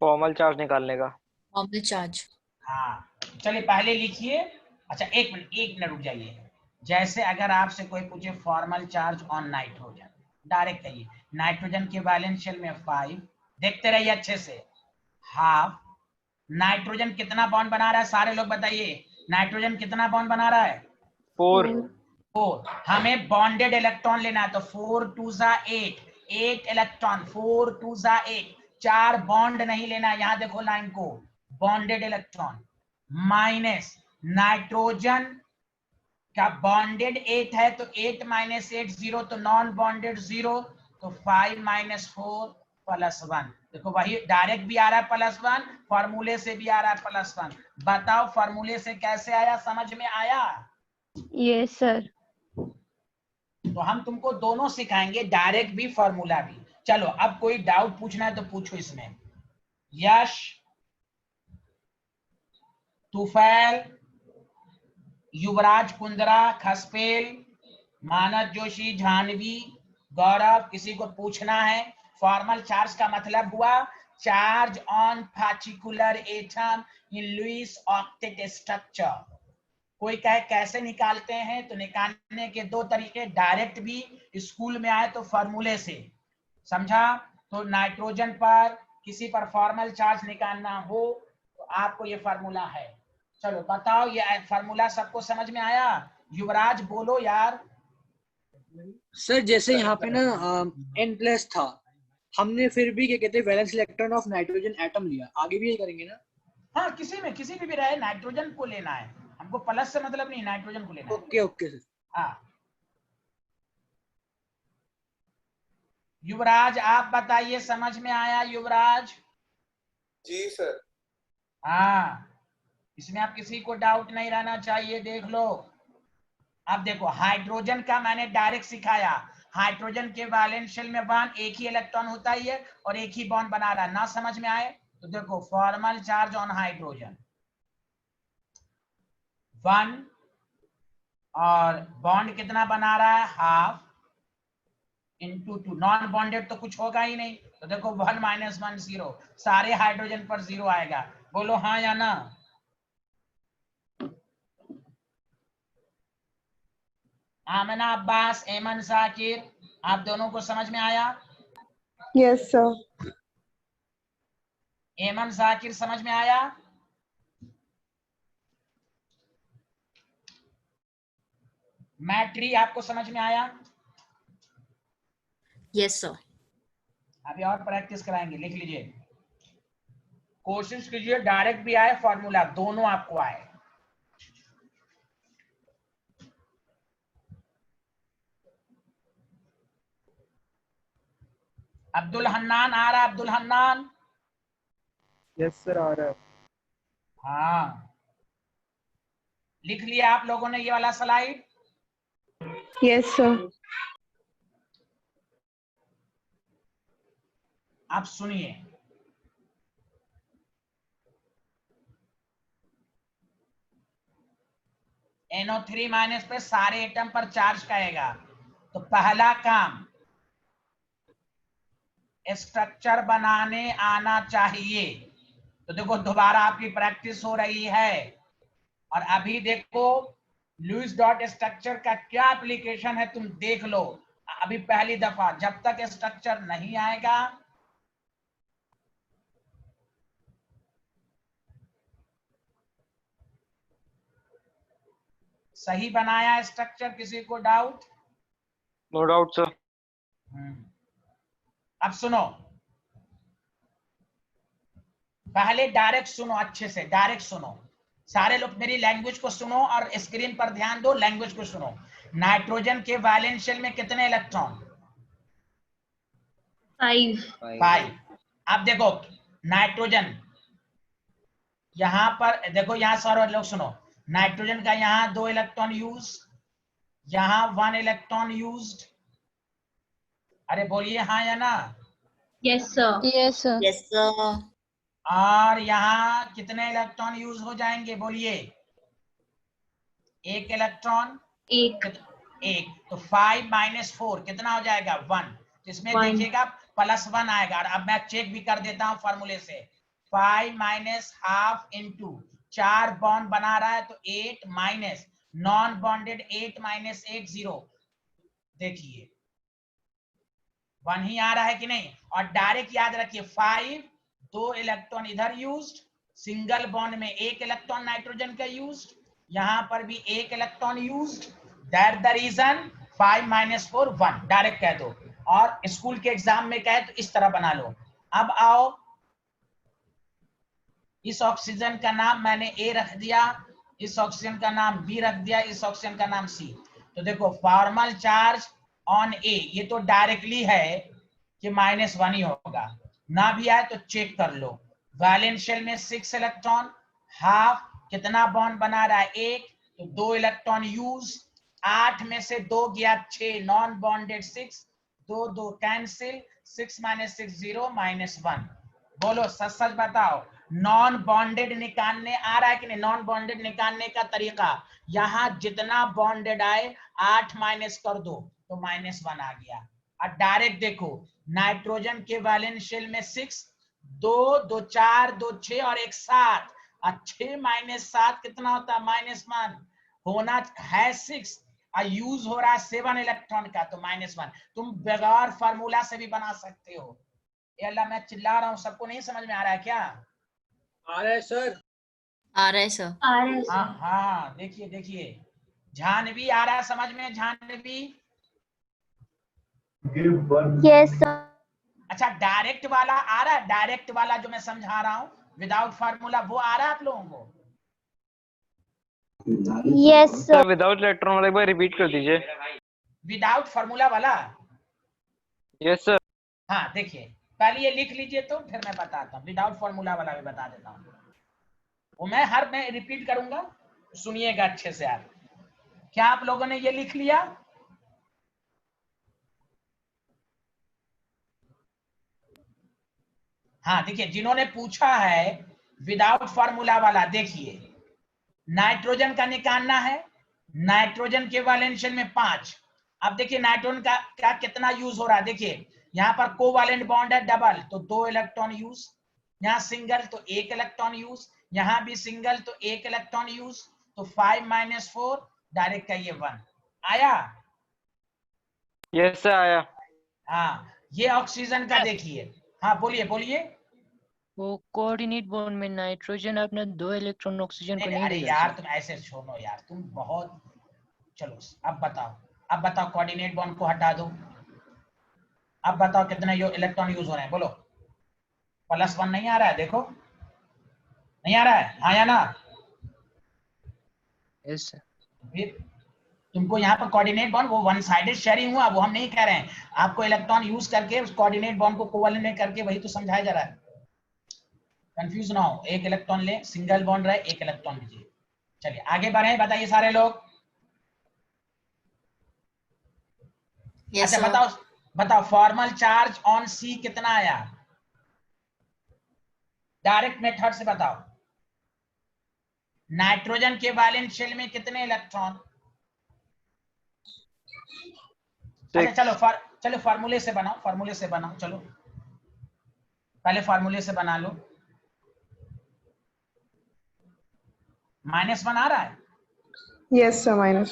फॉर्मल चार्ज निकालने का। Formal charge. हाँ चलिए पहले लिखिए। अच्छा एक मिनट रुक जाइए। जैसे अगर आपसे कोई पूछे formal charge on nitrogen, direct कहिए नाइट्रोजन के वैलेंस शेल में 5, देखते रहिए अच्छे से, हाफ। नाइट्रोजन कितना बॉन्ड बना रहा है सारे लोग बताइए, नाइट्रोजन कितना बॉन्ड बना रहा है? 4। 4। हमें बॉन्डेड इलेक्ट्रॉन लेना है तो 4 2 8, 8 इलेक्ट्रॉन, 4 2 8, 4 बॉन्ड नहीं लेना। यहां देखो लाइन को, बॉन्डेड इलेक्ट्रॉन माइनस नाइट्रोजन का बॉन्डेड 8 है तो 8 - 8 0, तो नॉन बॉन्डेड 0, तो 5 - 4 +1। देखो वही डायरेक्ट भी आ रहा है +1, फॉर्मूले से भी आ रहा है +1। बताओ फॉर्मूले से कैसे आया, समझ में आया? Yes sir. तो हम तुमको दोनों सिखाएंगे, डायरेक्ट भी फॉर्मूला भी। चलो अब कोई डाउट पूछना है तो पूछो इसमें। यश, तुफैल, युवराज कुंद्रा, खसपेल, मानस जोशी, जानवी, गौरव, किसी को पूछना है? फॉर्मल चार्ज का मतलब हुआ charge on particular atom in Lewis octet structure. कोई कहे कैसे निकालते हैं, तो निकालने के दो तरीके, डायरेक्ट भी स्कूल में आए तो फॉर्मूले से, समझा? तो नाइट्रोजन पर किसी पर फॉर्मल चार्ज निकालना हो तो आपको ये फॉर्मूला है। चलो बताओ ये फॉर्मूला सबको समझ में आया? युवराज बोलो यार। सर जैसे यहाँ पे ना N+ था, हमने फिर भी क्या कहते हैं valence electron of nitrogen atom लिया, आगे भी यही करेंगे ना? हाँ किसी में भी रहे, नाइट्रोजन को लेना है हमको, प्लस से मतलब नहीं, नाइट्रोजन को लेना है। Okay okay sir. हाँ युवराज आप बताइए, समझ में आया युवराज? जी सर। हाँ इसमें आप किसी को डाउट नहीं रहना चाहिए, देख लो। अब देखो हाइड्रोजन का मैंने डायरेक्ट सिखाया, हाइड्रोजन के वैलेंस शेल में 1 एक ही इलेक्ट्रॉन होता ही है और एक ही बॉन्ड बना रहा है, ना समझ में आए तो देखो फॉर्मल चार्ज ऑन हाइड्रोजन 1, और बॉन्ड कितना बना रहा है, हाफ इंटू 2, नॉन बॉन्डेड तो कुछ होगा ही नहीं, तो देखो 1 - 1 0, सारे हाइड्रोजन पर 0 आएगा। बोलो हाँ या ना? आमना अब्बास, एमन साकिर, आप दोनों को समझ में आया? Yes sir. एमन साकिर समझ में आया? मैट्री आपको समझ में आया? Yes sir. अभी और प्रैक्टिस कराएंगे, लिख लीजिए। कोशिश कीजिए डायरेक्ट भी आए, फॉर्मूला दोनों आपको आए। अब्दुल हन्नान आ रहा है, अब्दुल हन्नान? यस सर आ रहा है। हाँ लिख लिया आप लोगों ने ये वाला स्लाइड? Yes sir. आप सुनिए, NO3- पे सारे एटम पर चार्ज करेगा, तो पहला काम स्ट्रक्चर बनाने आना चाहिए। तो देखो दोबारा आपकी प्रैक्टिस हो रही है, और अभी देखो लुईस डॉट स्ट्रक्चर का क्या एप्लीकेशन है तुम देख लो। अभी पहली दफा, जब तक स्ट्रक्चर नहीं आएगा सही बनाया स्ट्रक्चर, किसी को डाउट? No doubt sir. अब सुनो, पहले डायरेक्ट सुनो, अच्छे से डायरेक्ट सुनो। सारे लोग मेरी लैंग्वेज को सुनो और स्क्रीन पर ध्यान दो, लैंग्वेज को सुनो। नाइट्रोजन के वैलेंस शेल में कितने इलेक्ट्रॉन? 5. 5। अब देखो नाइट्रोजन यहां पर देखो, यहां सारे लोग सुनो, नाइट्रोजन का यहां 2 इलेक्ट्रॉन यूज, यहां 1 इलेक्ट्रॉन यूज्ड। अरे बोलिए हाँ या ना। Yes, sir. Yes, sir. Yes sir. और यहाँ कितने इलेक्ट्रॉन यूज हो जाएंगे बोलिए? 1 इलेक्ट्रॉन। 1. एक तो 5 - 4 कितना हो जाएगा? 1। इसमें One. देखिएगा +1 आएगा। और अब मैं चेक भी कर देता हूँ फॉर्मूले से। 5 - ½ इंटू 4 बॉन्ड बना रहा है तो 8 माइनस नॉन बॉन्डेड 8 - 8 0। देखिए 1 ही आ रहा है कि नहीं? और डायरेक्ट याद रखिए 5 2 इलेक्ट्रॉन इधर यूज्ड, सिंगल बॉन्ड में 1 इलेक्ट्रॉन नाइट्रोजन का यूज्ड, यहां पर भी 1 electron used. That the reason 5 - 4 1 direct कह दो। और स्कूल के एग्जाम में कहे तो इस तरह बना लो। अब आओ, इस ऑक्सीजन का नाम मैंने ए रख दिया, इस ऑक्सीजन का नाम बी रख दिया, इस ऑक्सीजन का नाम सी। तो देखो फॉर्मल चार्ज ऑन ए, ये तो डायरेक्टली है कि -1 ही होगा, ना भी आए तो चेक कर लो। वैलेंस शेल में 6 इलेक्ट्रॉन, हाफ कितना बॉन्ड बना रहा है? 1, तो 2 इलेक्ट्रॉन यूज, 8 में से 2 गया 6, नॉन बॉन्डेड 6, 2 2 कैंसिल, 6 - 6 0 -1। बोलो सच सच बताओ, नॉन बॉन्डेड निकालने आ रहा है कि नहीं? नॉन बॉन्डेड निकालने का तरीका, यहां जितना बॉन्डेड आए 8 माइनस कर दो तो -1 आ गया। और डायरेक्ट देखो नाइट्रोजन के वैलेंस शेल में 6, 2 2 4 2 6 और 1 7, और 6 - 7 कितना होता है? -1 होना है 6, और यूज हो रहा है 7 इलेक्ट्रॉन का तो -1। तुम बगैर फार्मूला से भी बना सकते हो। ये अल्लाह मैं चिल्ला रहा हूँ, सबको नहीं समझ में आ रहा है क्या? आ रहा है सर। आ रहा है सर। हाँ हाँ, देखिए देखिए, जानवी आ रहा है समझ में? Janvi Yes, sir. अच्छा, डायरेक्ट वाला आ रहा है? डायरेक्ट वाला जो मैं समझा रहा हूँ विदाउट फार्मूला, वो आ रहा है आप लोगों को? Yes, sir. Sir without electron वाला एक बार रिपीट कर दीजिए। विदाउट फार्मूला वाला? Yes sir. हाँ देखिए, पहले ये लिख लीजिए तो फिर मैं बताता हूँ। विदाउट फार्मूला वाला भी बता देता हूँ, वो मैं रिपीट करूंगा, सुनिएगा अच्छे से आप। क्या आप लोगों ने ये लिख लिया? हाँ देखिए, जिन्होंने पूछा है विदाउट फार्मूला वाला, देखिए नाइट्रोजन का निकालना है। नाइट्रोजन के वैलेंस शेल में 5। अब देखिए नाइट्रोजन का कितना यूज हो रहा है? देखिए यहाँ पर कोवैलेंट बॉन्ड है डबल तो 2 इलेक्ट्रॉन यूज, यहाँ सिंगल तो 1 इलेक्ट्रॉन यूज, यहाँ भी सिंगल तो 1 इलेक्ट्रॉन यूज, तो 5 - 4 डायरेक्ट का ये 1 आया। यस सर आया। हाँ ये ऑक्सीजन का देखिए। हाँ बोलिए बोलिए। वो कोऑर्डिनेट बॉन्ड में नाइट्रोजन अपना 2 इलेक्ट्रॉन ऑक्सीजन को नहीं अरे देगा यार सर। तुम ऐसे छोड़ो यार, तुम बहुत, चलो अब बताओ कोऑर्डिनेट बॉन्ड को हटा दो। अब बताओ कितने इलेक्ट्रॉन यूज हो रहे हैं? बोलो। +1 नहीं आ रहा है? देखो नहीं आ रहा है, हाँ या ना? Yes sir. फिर तुमको यहाँ पर कोऑर्डिनेट बॉन्ड, वो वन साइडेड शेयरिंग हुआ, वो हम नहीं कह रहे हैं। आपको इलेक्ट्रॉन यूज करके उस कोऑर्डिनेट बॉन्ड को कोवैलेंट करके वही तो समझाया जा रहा है। कंफ्यूज ना हो, 1 इलेक्ट्रॉन ले, सिंगल बॉन्ड रहे, 1 इलेक्ट्रॉन लीजिए। चलिए आगे बढ़े, बताइए सारे लोग। यस अच्छा सर। बताओ फॉर्मल चार्ज ऑन सी कितना आया? डायरेक्ट मेथड से बताओ। नाइट्रोजन के वैलेंस शेल में कितने इलेक्ट्रॉन? अच्छा चलो फार्मूले से बनाओ, चलो पहले फार्मूले से बना लो। -1 आ रहा है? Yes, sir. -1.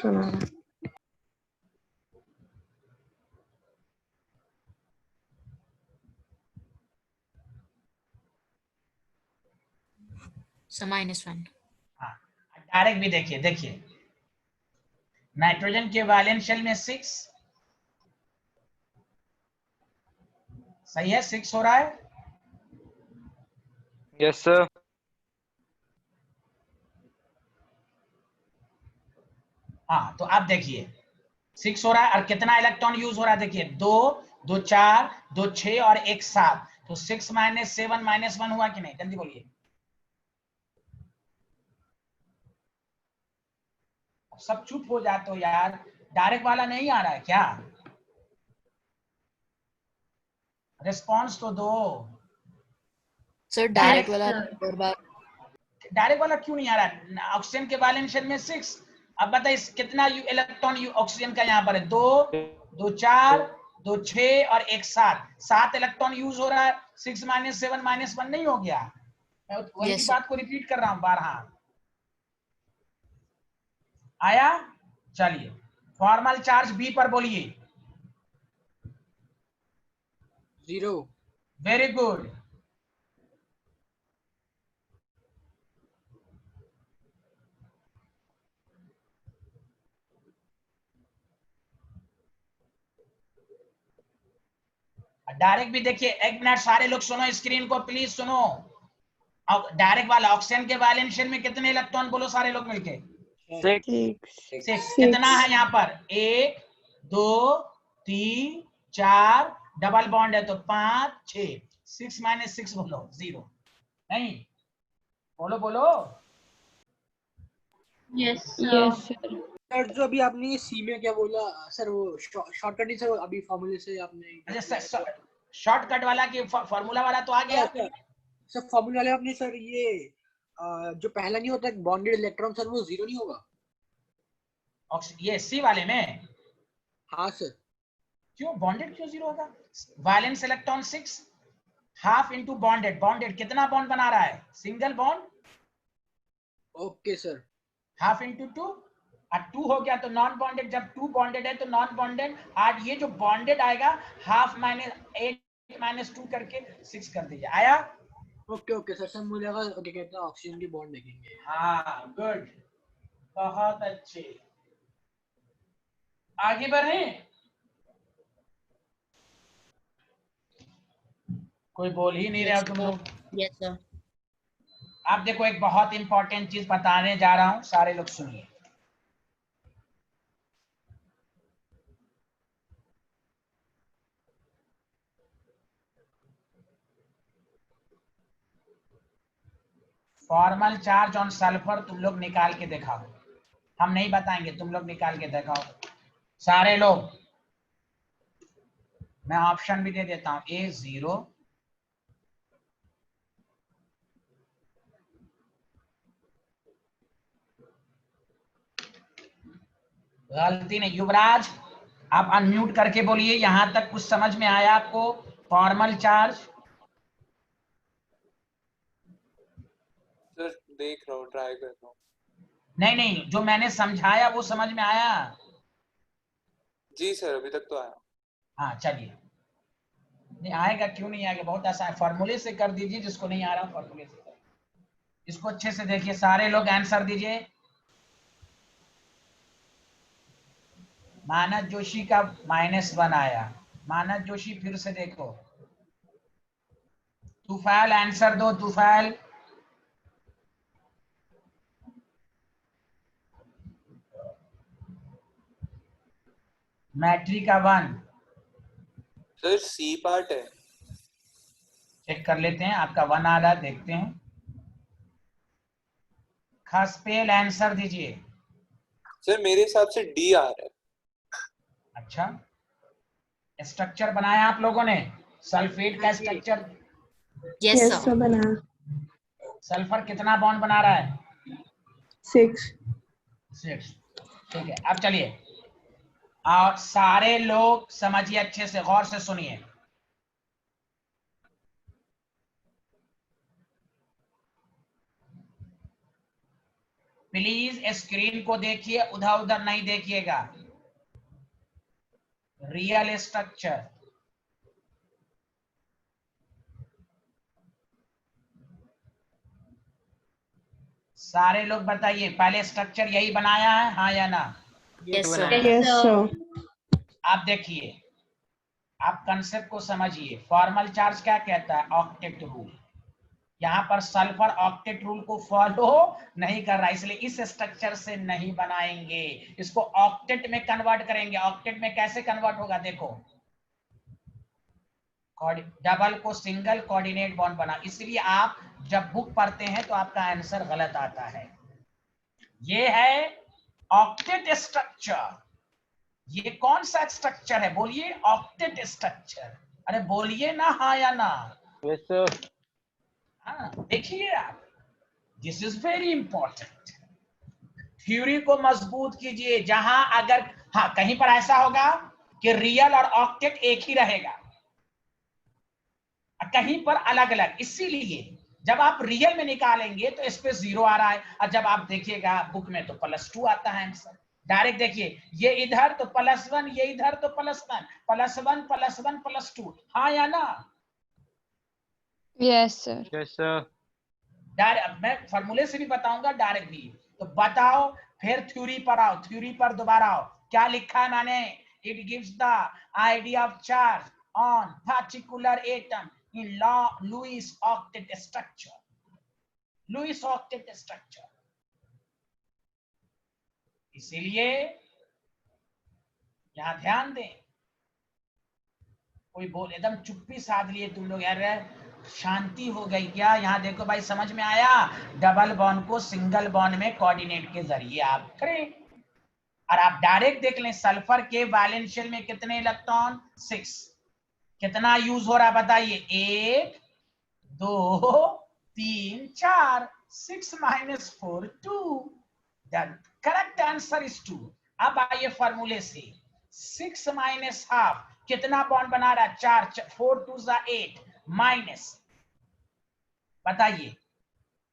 सर -1। हाँ डायरेक्ट भी देखिए नाइट्रोजन के वैलेंस शेल में 6, सही है, 6 हो रहा है। Yes sir. हाँ, तो अब देखिए 6 हो रहा है और कितना इलेक्ट्रॉन यूज हो रहा है देखिए 2 2 4 2 6 और 1 7, तो 6 - 7 - 1 हुआ कि नहीं? जल्दी बोलिए। सब चुप हो जाते हो यार, डायरेक्ट वाला नहीं आ रहा है क्या? रिस्पॉन्स तो दो। सर डायरेक्ट डायरेक्ट वाला sir. और बार डायरेक्ट वाला क्यों नहीं आ रहा है? ऑक्सीजन के वैलेंस शेल में 6। अब बताइए कितना इलेक्ट्रॉन ऑक्सीजन का यहाँ पर है? 2 2 4 2 6 और 1 7, 7 इलेक्ट्रॉन यूज हो रहा है। 6 - 7 - 1 नहीं हो गया? मैं वही Yes, sir. बात को रिपीट कर रहा हूँ बारहा। आया? चलिए फॉर्मल चार्ज बी पर बोलिए। 0। Very good. डायरेक्ट भी देखिए, एक मिनट सारे लोग सुनो, स्क्रीन को प्लीज सुनो। अब डायरेक्ट वाला ऑक्सीजन के वैलेंस शेल में कितने इलेक्ट्रॉन बोलो सारे लोग मिलके? 6 6। कितना है यहाँ पर? 1 2 3 4, डबल बॉन्ड है तो 5 6। 6 - 6 बोलो 0। नहीं बोलो बोलो। Yes, sir. Yes, sir. Sir जो अभी आपने सी में क्या बोला सर, वो शॉर्टकट नहीं सर, अभी फॉर्मूले से आपने अच्छा शॉर्टकट वाला की फॉर्मूला वाला तो आ गया। सर फॉर्मूले वाले आपने सर ये जो पहला नहीं होता बॉन्डेड इलेक्ट्रॉन सर, वो 0 नहीं होगा? ये सी वाले में? हाँ सर। क्यों बॉन्डेड क्यों 0 होगा? Valence electron 6 half into bonded. Bonded कितना बॉन्ड बना रहा है? Single bond. Okay sir. Half into 2 और 2 हो गया तो नॉन बॉन्डेड। जब 2 बॉन्डेड है तो नॉन बॉन्डेड। और ये जो बॉन्डेड आएगा हाफ -8 - 2 करके 6 कर दीजिए। आया? Okay okay sir. सर मुझे लगा ओके कहता है ऑक्सीजन की बॉन्ड देखेंगे। हाँ गुड, बहुत अच्छे। आगे बढ़े? कोई बोल ही नहीं रहे हो तुम लोग। yes, sir. आप देखो एक बहुत इंपॉर्टेंट चीज बताने जा रहा हूं, सारे लोग सुनिए। फॉर्मल चार्ज ऑन सल्फर तुम लोग निकाल के दिखाओ। हम नहीं बताएंगे, तुम लोग निकाल के दिखाओ सारे लोग। मैं ऑप्शन भी दे देता हूं। A 0, गलती नहीं। युवराज आप अनम्यूट करके बोलिए, यहां तक कुछ समझ में आया आपको? फॉर्मल चार्ज सर देख रहा हूँ, ट्राई कर रहा हूँ। नहीं, जो मैंने समझाया वो समझ में आया? जी सर अभी तक तो आया। हाँ चलिए। नहीं आएगा क्यों नहीं आएगा, बहुत आसान है। फॉर्मूले से कर दीजिए, जिसको नहीं आ रहा फॉर्मूले से कर। इसको अच्छे से देखिए, सारे लोग आंसर दीजिए। मानस जोशी का -1 आया। मानस जोशी फिर से देखो। तूफाल आंसर दो, तूफाल। मैट्री का 1। सर सी पार्ट है। चेक कर लेते हैं, आपका 1 आ रहा है, देखते हैं। खसपेल आंसर दीजिए। सर मेरे हिसाब से डी आ रहा है। अच्छा, स्ट्रक्चर बनाया आप लोगों ने? सल्फेट का structure? Yes, Yes, sir. sir, बना। सल्फर कितना बॉन्ड बना रहा है? 6. 6। ठीक है, अब चलिए और सारे लोग समझिए, अच्छे से गौर से सुनिए। प्लीज स्क्रीन को देखिए, उधर उधर नहीं देखिएगा। रियल स्ट्रक्चर सारे लोग बताइए, पहले स्ट्रक्चर यही बनाया है, हाँ या ना? Yes, sir. Yes, sir. आप देखिए, आप कंसेप्ट को समझिए। फॉर्मल चार्ज क्या कहता है? Octet rule. यहाँ पर सल्फर ऑक्टेट रूल को फॉलो नहीं कर रहा, इसलिए इस स्ट्रक्चर से नहीं बनाएंगे, इसको ऑक्टेट में कन्वर्ट करेंगे। ऑक्टेट में कैसे कन्वर्ट होगा देखो, डबल को सिंगल कोऑर्डिनेट बॉन्ड बना, इसलिए आप जब बुक पढ़ते हैं तो आपका आंसर गलत आता है। ये है ऑक्टेट स्ट्रक्चर। ये कौन सा स्ट्रक्चर है बोलिए? Octet structure. अरे बोलिए ना हाँ या ना। Yes sir. हाँ देखिए आप, this is very important. Theory को मजबूत कीजिए, जहां अगर हाँ कहीं पर ऐसा होगा कि रियल और ऑक्टेट एक ही रहेगा, कहीं पर अलग अलग, इसीलिए जब आप रियल में निकालेंगे तो इस पे 0 आ रहा है, और जब आप देखिएगा बुक में तो +2 आता है आंसर। डायरेक्ट देखिए, ये इधर तो +1, ये इधर तो +1, +1 +1 +2, हाँ या ना? Yes sir. Yes sir. Direct मैं फॉर्मूले से भी बताऊंगा, डायरेक्ट भी। तो बताओ, फिर थ्योरी पर आओ, थ्योरी पर दोबारा आओ। क्या लिखा है मैंने? It gives the idea of charge on particular atom in Lewis octet structure. Lewis octet structure. इसीलिए यहां ध्यान दें, कोई बोल एकदम चुप्पी साध लिए तुम लोग, यार शांति हो गई क्या? यहाँ देखो भाई, समझ में आया? डबल बॉन्ड को सिंगल बॉन्ड में कोऑर्डिनेट के जरिए आप करें। और आप डायरेक्ट देख लें, सल्फर के वैलेंस शेल में कितने इलेक्ट्रॉन? 6। कितना यूज हो रहा है बताइए? 1 2 3 4, 6 - 4 2। The correct answer is 2। अब आइए फॉर्मूले से, 6 - ½ कितना बॉन्ड बना रहा है? 4, 4 2 8 माइनस, बताइए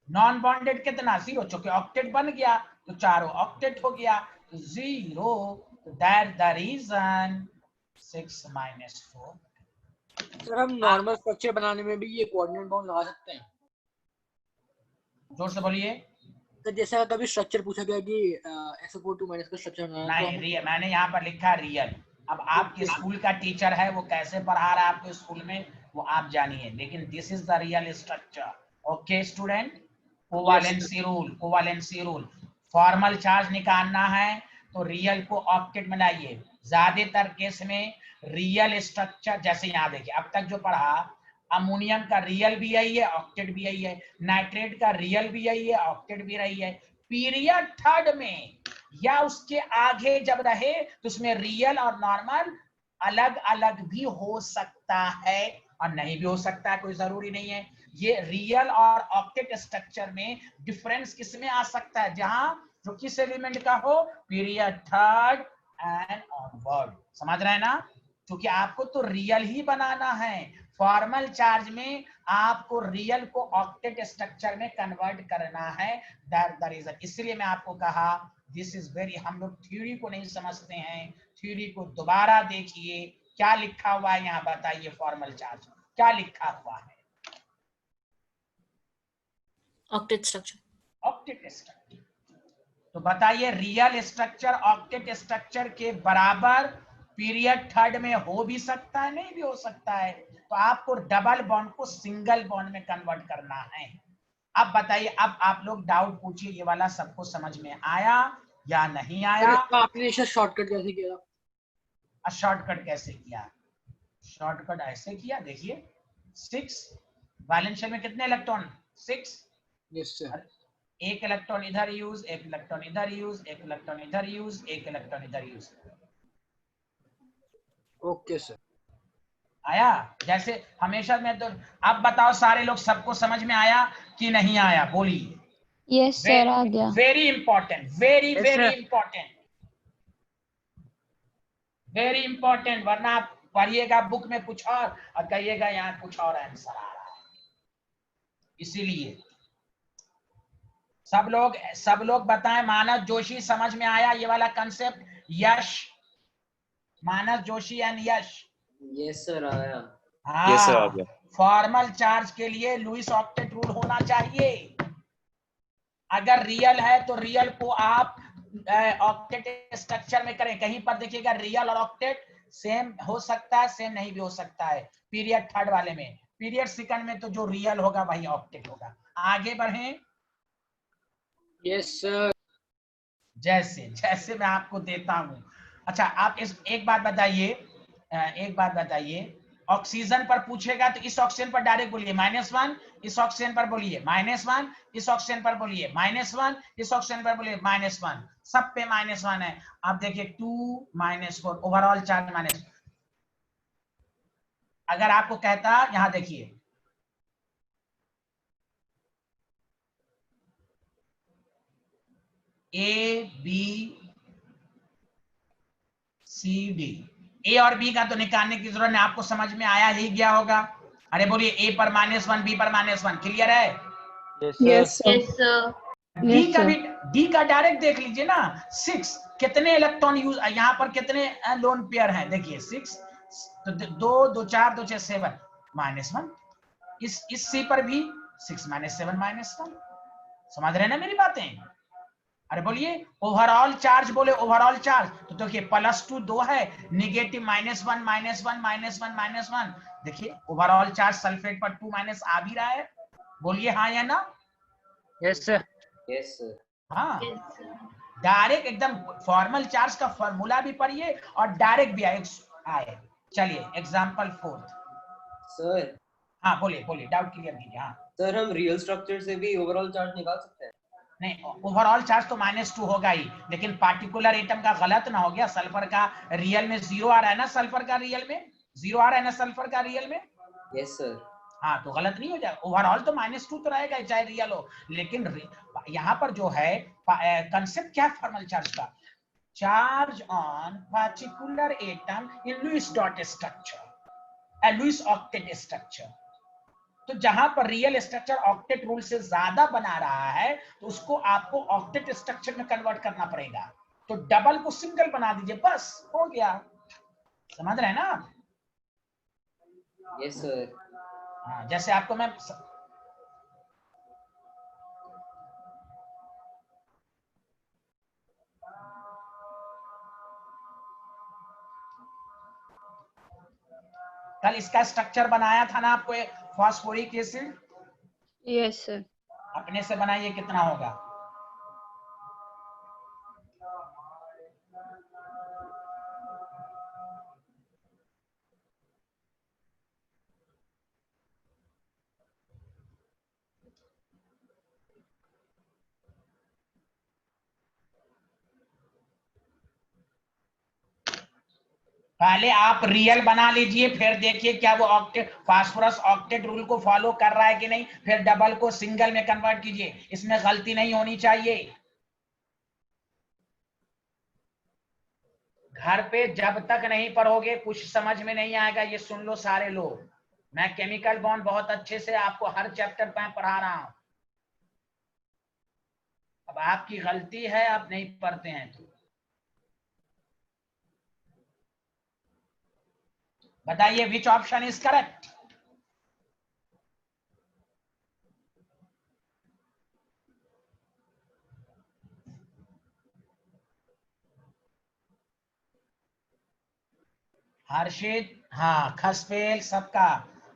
नॉन बॉन्डेड कितना? 0, चूंकि ऑक्टेट बन गया तो चारों ऑक्टेट हो गया, तो 0। That the reason 6 - 4। सर हम नॉर्मल स्ट्रक्चर बनाने में भी ये कोऑर्डिनेट बॉन्ड लगा सकते हैं? जोर से बोलिए। तो जैसे अगर कभी स्ट्रक्चर पूछा गया कि SO4 - का स्ट्रक्चर बनाना, तो नहीं, रियल मैंने यहाँ पर लिखा रियल। अब आपके स्कूल का टीचर है, वो कैसे पढ़ा रहा है आपके स्कूल में वो आप जानिए, लेकिन this is the real structure. Okay student, covalency rule, covalency rule. Formal charge निकालना है तो रियल को ऑक्टेट में लाइए। ज्यादातर केस में रियल स्ट्रक्चर, जैसे यहाँ देखिए अब तक जो पढ़ा, अमोनियम का रियल भी यही है, ऑक्टेट भी यही है। नाइट्रेट का रियल भी यही है, ऑक्टेट भी रही है। पीरियड थर्ड में या उसके आगे जब रहे तो उसमें रियल और नॉर्मल अलग अलग भी हो सकता है और नहीं भी हो सकता है, कोई जरूरी नहीं है। ये रियल और ऑक्टेट स्ट्रक्चर में डिफरेंस किसमें आ सकता है? जहां जो किस एलिमेंट का हो, पीरियड थर्ड एंड ऑनवर्ड। समझ रहे हैं ना? क्योंकि आपको तो रियल ही बनाना है। फॉर्मल चार्ज में आपको रियल को ऑक्टेट स्ट्रक्चर में कन्वर्ट करना है, दैट द रीजन। इसलिए मैं आपको कहा दिस इज वेरी, हम लोग थ्योरी को नहीं समझते हैं, थ्योरी को दोबारा देखिए। क्या लिखा हुआ है यहाँ बताइए? फॉर्मल चार्ज क्या लिखा हुआ है? Octet structure. Octet structure. तो बताइए, रियल स्ट्रक्चर ऑक्टेट स्ट्रक्चर के बराबर पीरियड थर्ड में हो भी सकता है, नहीं भी हो सकता है। तो आपको डबल बॉन्ड को सिंगल बॉन्ड में कन्वर्ट करना है। अब बताइए, अब आप लोग डाउट पूछिए, ये वाला सबको समझ में आया या नहीं आया? आपने इसे शॉर्टकट कैसे किया? शॉर्टकट कैसे किया? शॉर्टकट ऐसे किया, देखिए 6 वैलेंस शेल में कितने इलेक्ट्रॉन? 6। Yes sir. एक इलेक्ट्रॉन इधर यूज, एक इलेक्ट्रॉन इधर यूज, एक इलेक्ट्रॉन इधर यूज, एक इलेक्ट्रॉन इधर यूज। Okay sir. आया? जैसे हमेशा मैं तो, अब बताओ सारे लोग, सबको समझ में आया कि नहीं आया? बोलिए। यस सर, आ गया। Very important, very Yes, very sir. Important, very important. वरना आप पढ़िएगा बुक में कुछ और कहिएगा यहाँ कुछ और आंसर आ रहा है। इसीलिए सब लोग बताएं, मानस जोशी समझ में आया ये वाला concept? Yash, Manas Joshi and Yash. Yes sir आया। Yes, sir, आ हाँ, गया। फॉर्मल चार्ज के लिए लुईस ऑक्टेट रूल होना चाहिए। अगर रियल है तो रियल को आप ऑक्टेट स्ट्रक्चर में करें। कहीं पर देखिएगा रियल और ऑक्टेट सेम हो सकता है, सेम नहीं भी हो सकता है। पीरियड थर्ड वाले में पीरियड सेकंड में तो जो रियल होगा वही ऑक्टेट होगा। आगे बढ़ें। Yes sir. जैसे जैसे मैं आपको देता हूं। अच्छा आप इस एक बात बताइए, ऑक्सीजन पर पूछेगा तो इस ऑक्सीजन पर डायरेक्ट बोलिए -1, इस ऑक्सीजन पर बोलिए -1, इस ऑक्सीजन पर बोलिए -1, इस ऑक्सीजन पर बोलिए -1, सब पे -1 है। आप देखिए 2 -4 ओवरऑल चार्ज माइनस। अगर आपको कहता, यहां देखिए A B C D, ए और बी का तो निकालने की जरूरत नहीं, आपको समझ में आया ही गया होगा। अरे बोलिए ए पर -1, बी पर -1, क्लियर है? Yes, sir. Yes, sir. D Yes, का sir. भी, डी का डायरेक्ट देख लीजिए ना, 6 कितने इलेक्ट्रॉन यूज, यहाँ पर कितने लोन पेयर हैं, देखिए 6 तो 2 2 4 2 6 7 -1, इस सी पर भी 6 -7 -1। समझ रहे हैं ना मेरी बातें? अरे बोलिए ओवरऑल चार्ज, बोले ओवरऑल चार्ज तो देखिए +2 2 है, नेगेटिव -1 -1 -1 -1। देखिए ओवरऑल चार्ज सल्फेट पर 2 आ भी रहा है। बोलिए हाँ या ना? Yes sir. Yes sir. हाँ, Yes, sir. डायरेक्ट एकदम फॉर्मल चार्ज का फॉर्मूला भी पढ़िए और डायरेक्ट भी आए। चलिए एग्जांपल 4। सर हाँ बोलिए बोलिए, डाउट क्लियर कीजिए। हाँ सर हम रियल स्ट्रक्चर से भी ओवरऑल चार्ज निकाल सकते हैं? नहीं, ओवरऑल चार्ज तो -2 होगा ही, लेकिन पार्टिकुलर एटम का गलत ना हो गया। सल्फर का रियल में 0 आ रहा है ना, सल्फर का रियल में 0 आ रहा है ना, सल्फर का रियल में। Yes sir. हाँ तो गलत नहीं हो जाएगा, ओवरऑल तो -2 तो रहेगा चाहे रियल हो, लेकिन यहाँ पर जो है कंसेप्ट क्या है फॉर्मल चार्ज का, charge on particular atom in Lewis dot structure, Lewis octet structure. तो जहां पर रियल स्ट्रक्चर ऑक्टेट रूल से ज्यादा बना रहा है तो उसको आपको ऑक्टेट स्ट्रक्चर में कन्वर्ट करना पड़ेगा। तो डबल को सिंगल बना दीजिए, बस हो गया। समझ रहे हैं ना? Yes sir. हाँ जैसे आपको मैं कल इसका स्ट्रक्चर बनाया था ना आपको, फास्फोरिक एसिड। Yes, sir. अपने से बनाइए कितना होगा। पहले आप रियल बना लीजिए, फिर देखिए क्या वो ऑक्टेट फास्फोरस ऑक्टेट रूल को फॉलो कर रहा है कि नहीं, फिर डबल को सिंगल में कन्वर्ट कीजिए, इसमें गलती नहीं होनी चाहिए। घर पे जब तक नहीं पढ़ोगे कुछ समझ में नहीं आएगा, ये सुन लो सारे लोग। मैं केमिकल बॉन्ड बहुत अच्छे से आपको हर चैप्टर पे पढ़ा रहा हूं। अब आपकी गलती है, आप नहीं पढ़ते हैं तो बताइए विच ऑप्शन इज करेक्ट। हर्षित, हाँ खसपेल, सबका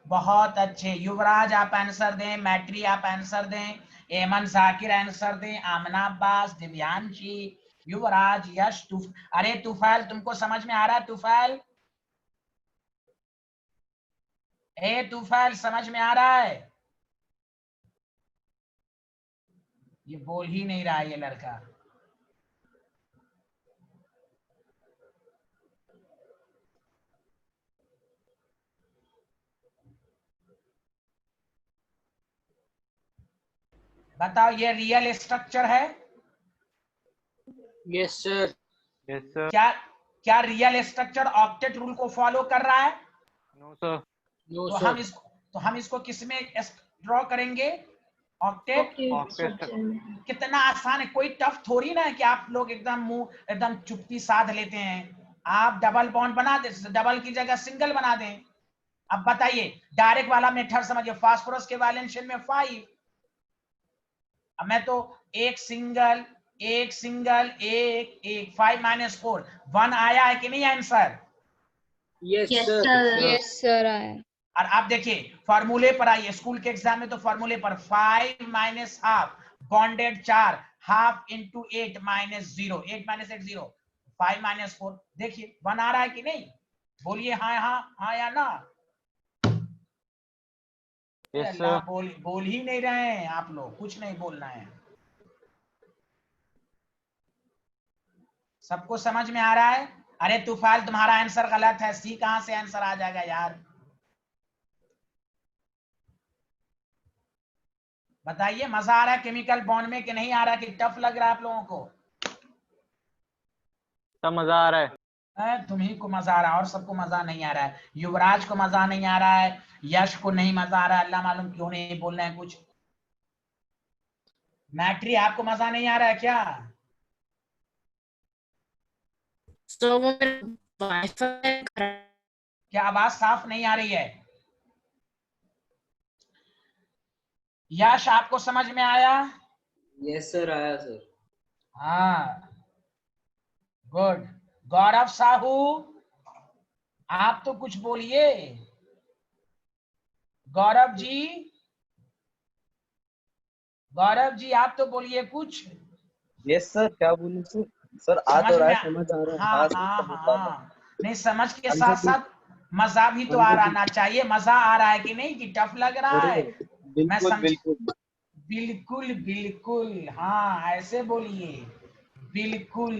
बहुत अच्छे। युवराज आप आंसर दें, मैट्री आप आंसर दें, एमन जाकिर आंसर दें, आमना अब्बास, दिव्यांशी, युवराज, यश, अरे तुफैल तुमको समझ में आ रहा है? तुफैल, ए तुफैल समझ में आ रहा है? ये बोल ही नहीं रहा है ये लड़का। बताओ ये रियल स्ट्रक्चर है? Yes sir. Yes sir. क्या क्या रियल स्ट्रक्चर ऑक्टेट रूल को फॉलो कर रहा है? No sir. नो तो सर। हम इसको किस में ड्रॉ करेंगे? ऑक्टेट। Octet structure में. कितना आसान है, कोई टफ थोड़ी ना है कि आप लोग एकदम मुंह एकदम चुप्पी साध लेते हैं। आप डबल बॉन्ड बना दे, डबल की जगह सिंगल बना दें। अब बताइए डायरेक्ट वाला मेथड समझिए, फास्फोरस के वैलेंस शेल में 5। अब मैं तो एक सिंगल एक 5 - 4 1 आया है कि नहीं answer? Yes Yes, sir. sir. Yes, sir. I am. और आप देखिए फॉर्मूले पर आइए, स्कूल के एग्जाम में तो फॉर्मूले पर 5 minus half bonded 4 half into 8 minus 0, 8 minus 8 0, 5 minus 4। देखिए बना रहा है कि नहीं, बोलिए हाँ हाँ हाँ या ना। अल्लाह बोल ही नहीं रहे हैं आप लोग, कुछ नहीं बोलना है। सबको समझ में आ रहा है? अरे तूफाल तुम्हारा आंसर गलत है, सी कहां से आंसर आ जाएगा यार, बताइए। मजा आ रहा है केमिकल बॉन्ड में कि नहीं आ रहा, कि टफ लग रहा है आप लोगों को? सब मजा आ रहा है। तुम्ही को मजा आ रहा है और सबको मजा नहीं आ रहा है। युवराज को मजा नहीं आ रहा है, यश को नहीं मजा आ रहा है, अल्लाह मालूम क्यों नहीं बोल रहे हैं कुछ। मैट्री आपको मजा नहीं आ रहा है क्या? तो वो वाईफाई क्या आवाज साफ नहीं आ रही है? यश आपको समझ में आया? यस सर, आया सर। हाँ गुड। गौरव साहू आप तो कुछ बोलिए, गौरव जी, गौरव जी आप तो बोलिए कुछ। यस सर, क्या बोलूं सर? सर आ तो रहा है, समझ आ रहा है। हाँ हाँ हाँ, नहीं समझ के साथ साथ मजा भी तो आ रहना चाहिए। मजा आ रहा है कि नहीं, कि टफ लग रहा है? मैं बिल्कुल बिल्कुल बिल्कुल बिल्कुल, हाँ ऐसे बोलिए, बिल्कुल।